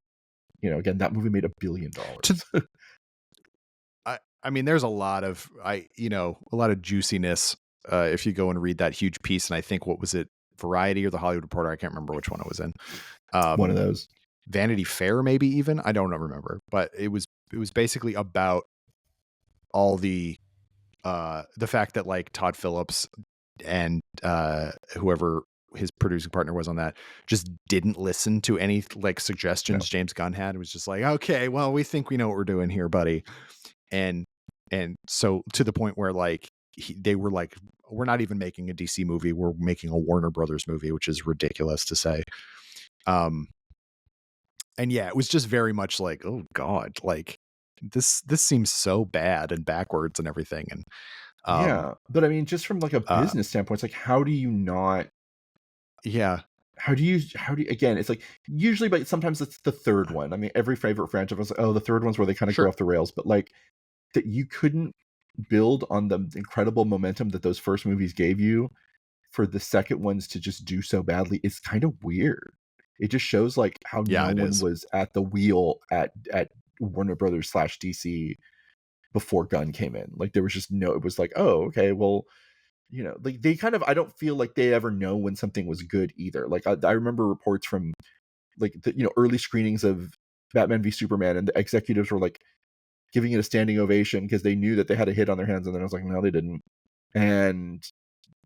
Again, that movie made $1 billion. To I mean, there's a lot of juiciness if you go and read that huge piece. And I think, what was it, Variety or the Hollywood Reporter? I can't remember which one it was in. One of those. Vanity Fair, maybe even. I don't remember, but it was basically about all the fact that like Todd Phillips and whoever his producing partner was on that just didn't listen to any like suggestions James Gunn had. It was just like, okay, well, we think we know what we're doing here, buddy. And so to the point where like they were like, we're not even making a DC movie, we're making a Warner Brothers movie, which is ridiculous to say. And yeah, it was just very much like, oh God, like this seems so bad and backwards and everything. And yeah, but I mean, just from like a business standpoint, it's like, how do you not? Yeah. How do you again? It's like usually, but sometimes it's the third one. I mean, every favorite franchise was like, oh, the third one's where they kind of go off the rails. But like that, you couldn't build on the incredible momentum that those first movies gave you for the second ones to just do so badly is kind of weird. It just shows like how no one was at the wheel at Warner Brothers / DC before Gunn came in. Like there was just it was like, oh, okay, well, like they kind of, I don't feel like they ever know when something was good either. Like I remember reports from like the, early screenings of Batman v Superman, and the executives were like giving it a standing ovation because they knew that they had a hit on their hands, and then I was like, no, they didn't. And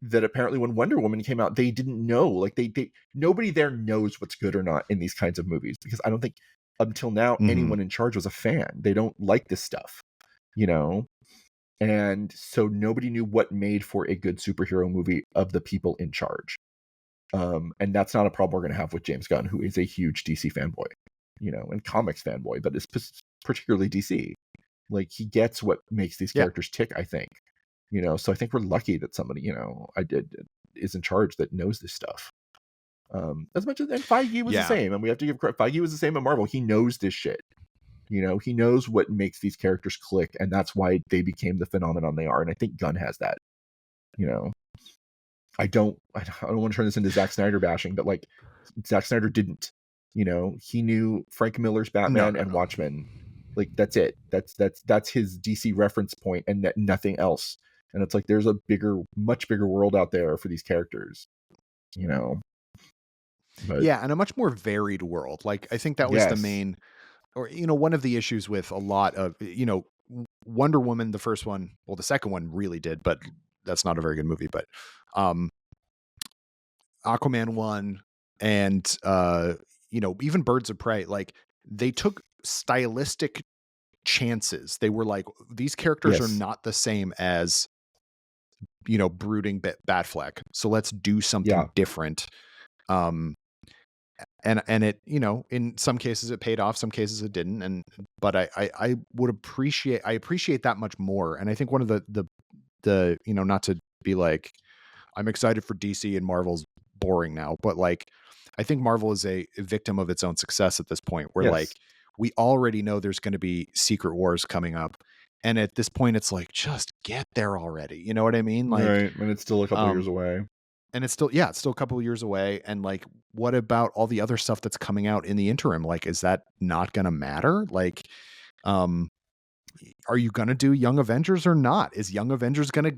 that apparently when Wonder Woman came out, they didn't know. Like they nobody there knows what's good or not in these kinds of movies, because I don't think until now anyone in charge was a fan. They don't like this stuff, and so nobody knew what made for a good superhero movie of the people in charge. And that's not a problem we're going to have with James Gunn, who is a huge DC fanboy, and comics fanboy, but is particularly DC. Like he gets what makes these characters tick, I think. So I think we're lucky that somebody, is in charge that knows this stuff. As much as, and Feige was the same, and we have to give credit. Feige was the same at Marvel. He knows this shit. He knows what makes these characters click, and that's why they became the phenomenon they are. And I think Gunn has that. I don't want to turn this into Zack Snyder bashing, but like Zack Snyder didn't. He knew Frank Miller's Batman and Watchmen. Like that's it. That's his DC reference point, and nothing else. And it's like there's a much bigger world out there for these characters. But, and a much more varied world. Like I think that was the main, or one of the issues with a lot of Wonder Woman, the first one, well, the second one really did, but that's not a very good movie. But Aquaman 1 and even Birds of Prey, like they took stylistic chances. They were like, these characters are not the same as brooding Batfleck, so let's do something different. And it, in some cases it paid off, some cases it didn't. But I appreciate that much more. And I think one of the not to be like, I'm excited for DC and Marvel's boring now, but like, I think Marvel is a victim of its own success at this point, where like we already know there's going to be Secret Wars coming up. And at this point, it's like, just get there already. You know what I mean? Like, right. And it's still a couple years away. And it's still a couple of years away. And like, what about all the other stuff that's coming out in the interim? Like, is that not going to matter? Like, are you going to do Young Avengers or not? Is Young Avengers going to,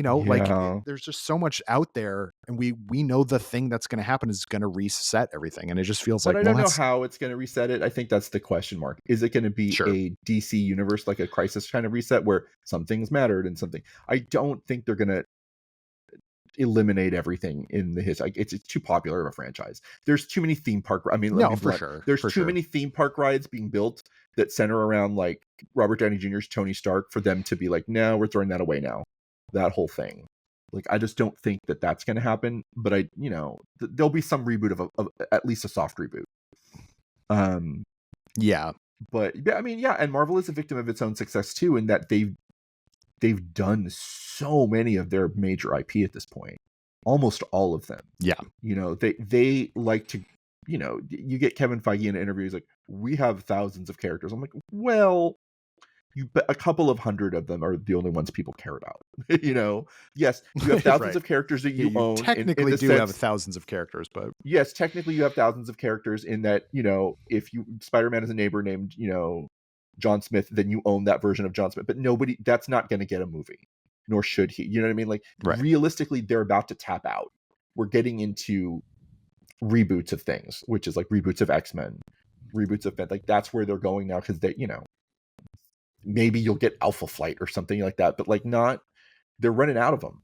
like, there's just so much out there, and we know the thing that's going to happen is going to reset everything. And it just feels like, I don't know how it's going to reset it. I think that's the question mark. Is it going to be a DC universe, like a Crisis kind of reset, where some things mattered and something? I don't think they're going to eliminate everything in the history. It's too popular of a franchise. There's too many theme park. I mean, there's too many theme park rides being built that center around like Robert Downey Jr.'s Tony Stark for them to be like, no, we're throwing that away now. That whole thing. Like, I just don't think that that's going to happen. But there'll be some reboot of at least a soft reboot. But I mean, and Marvel is a victim of its own success too, in that they've done so many of their major IP at this point, almost all of them. They like to, you get Kevin Feige in an interview, he's like, we have thousands of characters. I'm like, well, but a couple of hundred of them are the only ones people care about. Yes, you have thousands Right. of characters that Yeah, you you own in technically the do have sense. thousands of characters, but Yes, technically you have thousands of characters in that, if you Spider-Man has a neighbor named, John Smith, then you own that version of John Smith. But nobody, that's not going to get a movie, nor should he. You know what I mean? Like, right. realistically, they're about to tap out. We're getting into reboots of things, which is like reboots of X-Men, reboots of like that's where they're going now, because they, maybe you'll get Alpha Flight or something like that, but like not, they're running out of them.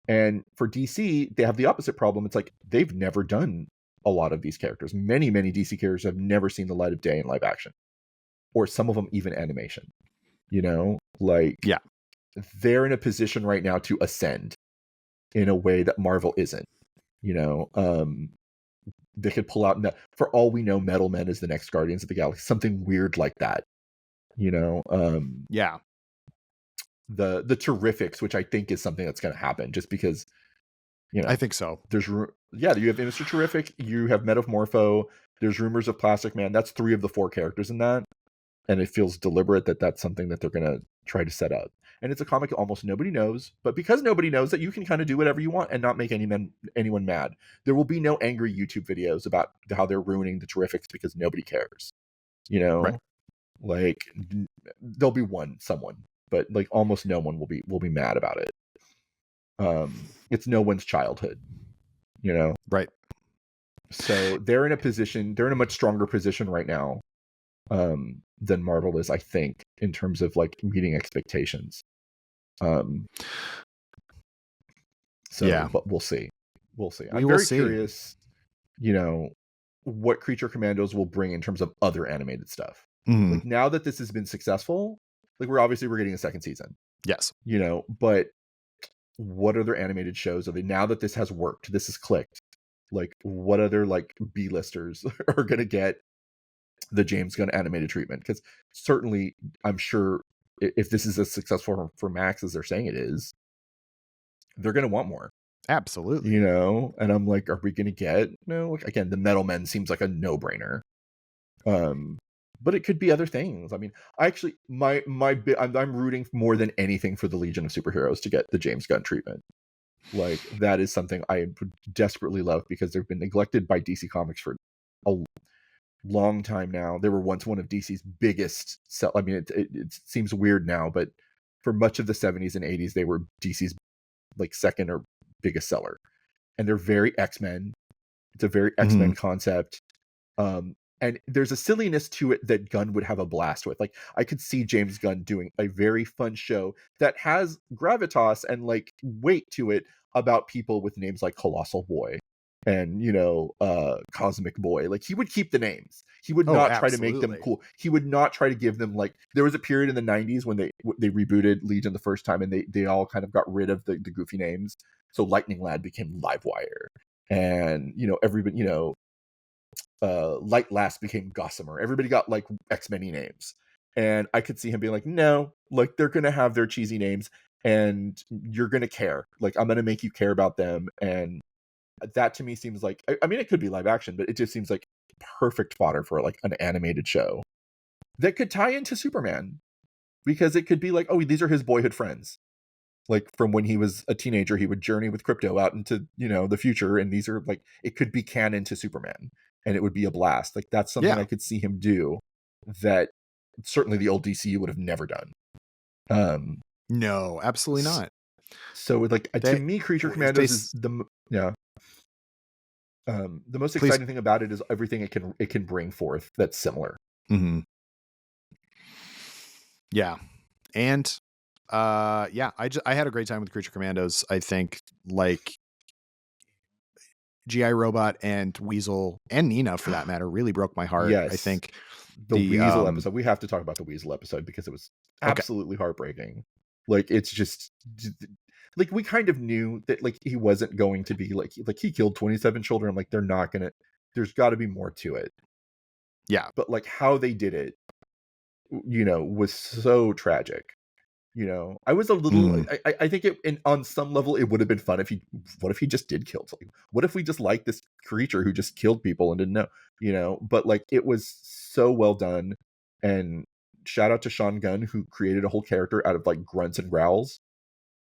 And for DC, they have the opposite problem. It's like they've never done a lot of these characters. Many DC characters have never seen the light of day in live action, or some of them even animation. Like, yeah, they're in a position right now to ascend in a way that Marvel isn't. They could pull out, for all we know, Metal Men is the next Guardians of the Galaxy, something weird like that. Yeah. The Terrifics, which I think is something that's going to happen, just because I think so. There's you have Mr. Terrific, you have Metamorpho, there's rumors of Plastic Man. That's 3 of the 4 characters in that, and it feels deliberate that that's something that they're going to try to set up. And it's a comic almost nobody knows, but because nobody knows that, you can kind of do whatever you want and not make anyone mad. There will be no angry YouTube videos about how they're ruining the Terrifics because nobody cares. Right. Like, there'll be someone, but like almost no one will be mad about it. It's no one's childhood, Right. So they're in a much stronger position right now than Marvel is, I think, in terms of like meeting expectations. Yeah, but we'll see. I'm very curious, what Creature Commandos will bring in terms of other animated stuff. Mm-hmm. Like, now that this has been successful, like we're getting a second season. Yes. But what other animated shows are they, now that this has worked, this has clicked? Like, what other like B-listers are going to get the James Gunn animated treatment? Because certainly, I'm sure if this is as successful for Max as they're saying it is, they're going to want more. Absolutely. And I'm like, are we going to get, like, again, the Metal Men seems like a no-brainer. But it could be other things. I mean, I actually, I'm rooting more than anything for the Legion of Superheroes to get the James Gunn treatment. Like, that is something I desperately love, because they've been neglected by DC Comics for a long time now. They were once one of DC's biggest I mean, it seems weird now, but for much of the 70s and 80s, they were DC's like second or biggest seller. And they're very X-Men. It's a very X-Men concept. And there's a silliness to it that Gunn would have a blast with. Like, I could see James Gunn doing a very fun show that has gravitas and like weight to it about people with names like Colossal Boy and Cosmic Boy. Like, he would keep the names. He would not try to make them cool. He would not try to give them, like, there was a period in the 90s when they rebooted Legion the first time, and they all kind of got rid of the goofy names. So Lightning Lad became Livewire, and everybody, Light Last became Gossamer. Everybody got like X-Men names. And I could see him being like, no, like, they're going to have their cheesy names and you're going to care. Like, I'm going to make you care about them. And that to me seems like, I mean, it could be live action, but it just seems like perfect fodder for like an animated show that could tie into Superman, because it could be like, oh, these are his boyhood friends. Like, from when he was a teenager, he would journey with Crypto out into, the future. And these are like, it could be canon to Superman, and it would be a blast. Like, that's something I could see him do that certainly the old DCU would have never done. No, absolutely not. So like, to me, Creature Commandos is the most exciting thing about it is everything it can bring forth that's similar. Mm-hmm. Yeah. And I had a great time with Creature Commandos. I think, like, GI Robot and Weasel and Nina, for that matter, really broke my heart. Yes. I think the Weasel episode, we have to talk about the Weasel episode, because it was absolutely heartbreaking. Like, it's just like, we kind of knew that, like, he wasn't going to be like he killed 27 children. I'm like, they're not gonna, there's got to be more to it. Yeah. But like, how they did it, was so tragic. I was a little, I think on some level it would have been fun what if he just did kill something? What if we just liked this creature who just killed people and didn't know, but like, it was so well done. And shout out to Sean Gunn, who created a whole character out of like grunts and growls,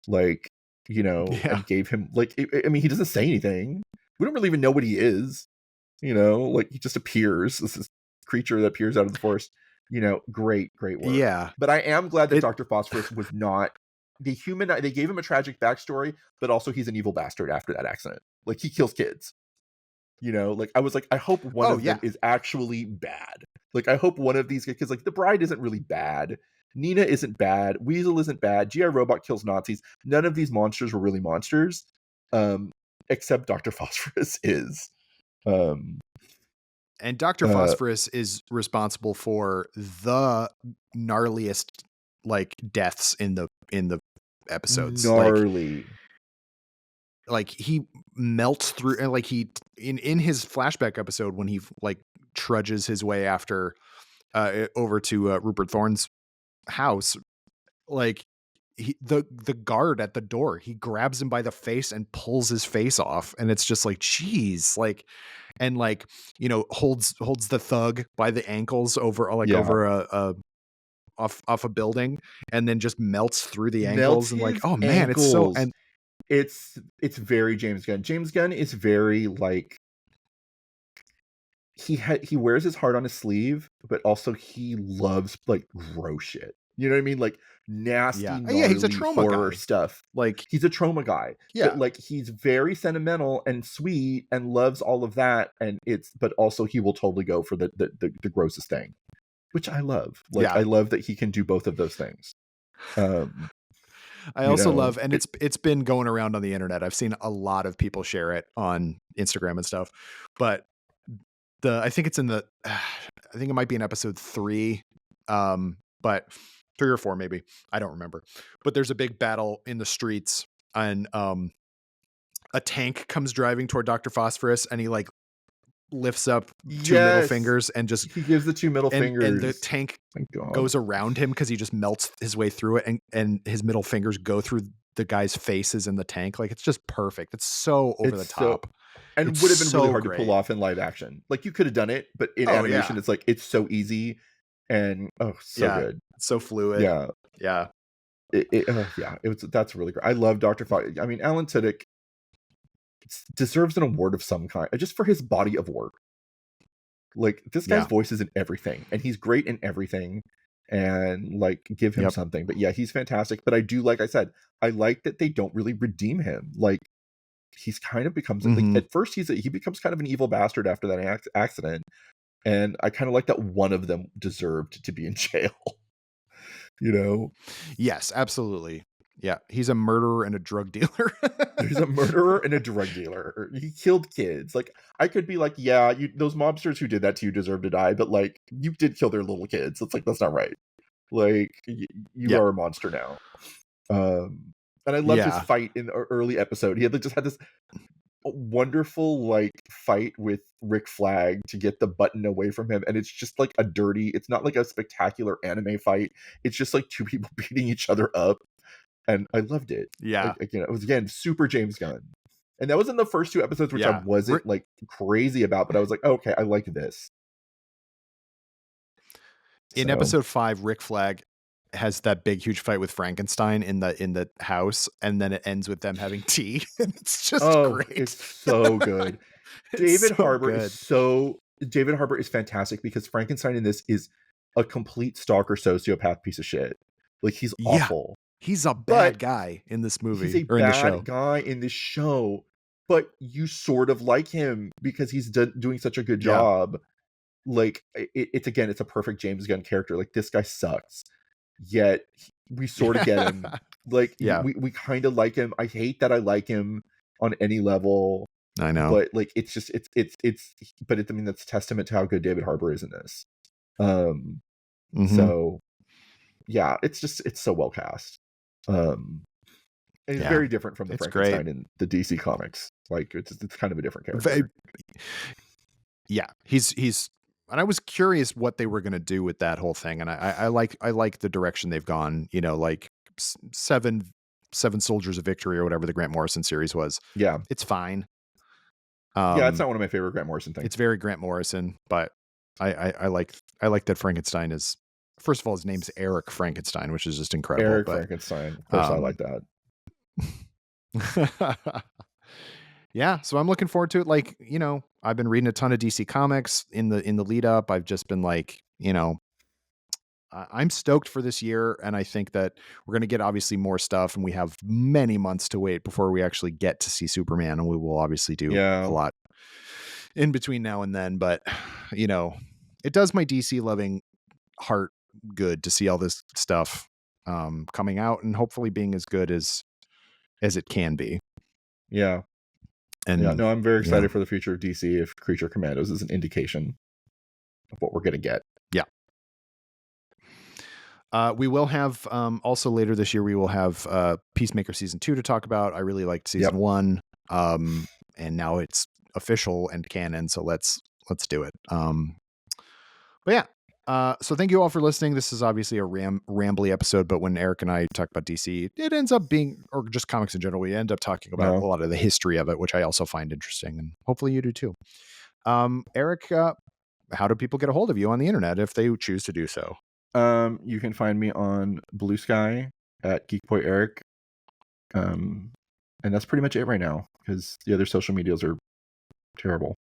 like, you know, Yeah. and gave him like, I mean, he doesn't say anything. We don't really even know what he is, you know, like he just appears. This is creature that appears out of the forest, you know. Great work. Yeah. But I am glad that Dr. Phosphorus was not the human. They gave him a tragic backstory, but also he's an evil bastard after that accident. Like he kills kids, you know. Like I was like, I hope one of them is actually bad. Like I hope one of these, because like the bride isn't really bad, Nina isn't bad, Weasel isn't bad, GI Robot kills Nazis. None of these monsters were really monsters, except Dr. Phosphorus is. And Dr. Phosphorus is responsible for the gnarliest like deaths in the episodes. Gnarly. Like he melts through, and like he in his flashback episode when he like trudges his way after over to Rupert Thorne's house, like the guard at the door, he grabs him by the face and pulls his face off, and it's just like, geez, like, and like, you know, holds the thug by the ankles over over a off a building, and then just melts through the ankles, and like, oh man, it's so, and it's very James Gunn. James Gunn is very like, he wears his heart on his sleeve, but also he loves like gross shit. You know what I mean? Like nasty, gnarly, he's a trauma horror guy. Stuff. Like he's a trauma guy. Yeah. But like he's very sentimental and sweet and loves all of that. And but also he will totally go for the grossest thing, which I love. Like I love that he can do both of those things. I also love, and it's been going around on the internet. I've seen a lot of people share it on Instagram and stuff, but I think it's I think it might be in episode 3, but 3 or 4 maybe, I don't remember. But there's a big battle in the streets, and a tank comes driving toward Dr. Phosphorus, and he like lifts up 2 middle fingers and just he gives the 2 middle fingers, and the tank goes around him because he just melts his way through it, and his middle fingers go through the guy's faces in the tank. Like it's just perfect. It's so over the top. And would have been really hard to pull off in live action. Like you could have done it, but in animation, it's like, it's so easy and good. It's so fluid. Yeah. That's really great. I love Dr. Fox. I mean, Alan Tudyk deserves an award of some kind just for his body of work. Like this guy's voice is in everything, and he's great in everything. And like, give him something. But yeah, he's fantastic. But I do, like I said, I like that they don't really redeem him. Like he's kind of becomes like, at first he becomes kind of an evil bastard after that accident, and I kind of like that one of them deserved to be in jail. You know? Yes, absolutely. Yeah, he's a murderer and a drug dealer. He's a murderer and a drug dealer. He killed kids. Like I could be like, yeah, those mobsters who did that to you deserve to die, but like you did kill their little kids. It's like, that's not right. Like you are a monster now. And I loved his fight in the early episode. He had just had this wonderful like fight with Rick Flag to get the button away from him, and it's just like it's not like a spectacular anime fight. It's just like 2 people beating each other up, and I loved it. Like, you know, it was again super James Gunn, and that was in the first 2 episodes, which I wasn't like crazy about, but I was like, okay, I like this. In episode 5, Rick Flag has that big huge fight with Frankenstein in the house, and then it ends with them having tea. And it's just great. It's so good. David Harbour is fantastic, because Frankenstein in this is a complete stalker sociopath piece of shit. Like he's awful. He's a bad guy in this movie. He's a bad guy in this show, but you sort of like him because he's doing such a good job. Like it's a perfect James Gunn character. Like this guy sucks, yet we sort of get him. Like we kind of like him. I hate that I like him on any level. I know, but like it's just but I mean, that's testament to how good David Harbour is in this. So yeah, it's so well cast. And it's very different from the Frankenstein in the DC comics. Like it's kind of a different character. Yeah, he's and I was curious what they were going to do with that whole thing, and I like the direction they've gone. You know, like seven Soldiers of Victory or whatever the Grant Morrison series was. Yeah, it's fine. It's not one of my favorite Grant Morrison things. It's very Grant Morrison, but I like that Frankenstein is first of all, his name's Eric Frankenstein, which is just incredible. Eric Frankenstein. Of course, I like that. Yeah, so I'm looking forward to it. Like, you know, I've been reading a ton of DC comics in the lead up. I've just been like, you know, I'm stoked for this year, and I think that we're going to get obviously more stuff, and we have many months to wait before we actually get to see Superman, and we will obviously do a lot in between now and then. But, you know, it does my DC loving heart good to see all this stuff coming out and hopefully being as good as it can be. Yeah. And yeah, no, I'm very excited for the future of DC if Creature Commandos is an indication of what we're going to get. Yeah. We will have also later this year, we will have Peacemaker season 2 to talk about. I really liked season 1. And now it's official and canon. So let's do it. But yeah. So thank you all for listening. This is obviously a rambly episode, but when Eric and I talk about DC, it ends up being, or just comics in general, we end up talking about a lot of the history of it, which I also find interesting, and hopefully you do too. Eric, how do people get a hold of you on the internet if they choose to do so? You can find me on Blue Sky at Geekboy Eric. And that's pretty much it right now, because the other social medias are terrible.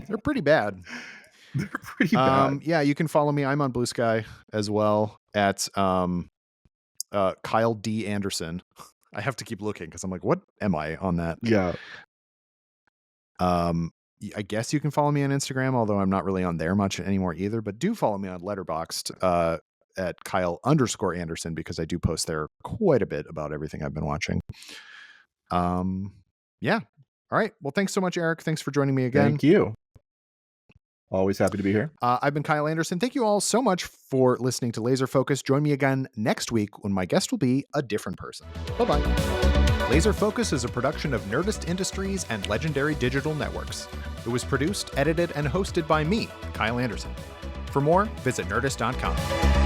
They're pretty bad. They're pretty bad. Yeah, you can follow me. I'm on Blue Sky as well at Kyle D. Anderson. I have to keep looking because I'm like, what am I on that? Yeah. I guess you can follow me on Instagram, although I'm not really on there much anymore either. But do follow me on Letterboxd at Kyle_Anderson, because I do post there quite a bit about everything I've been watching. Yeah. All right. Well, thanks so much, Eric. Thanks for joining me again. Thank you. Always happy to be here. I've been Kyle Anderson. Thank you all so much for listening to Laser Focus. Join me again next week when my guest will be a different person. Bye-bye. Laser Focus is a production of Nerdist Industries and Legendary Digital Networks. It was produced, edited, and hosted by me, Kyle Anderson. For more, visit Nerdist.com.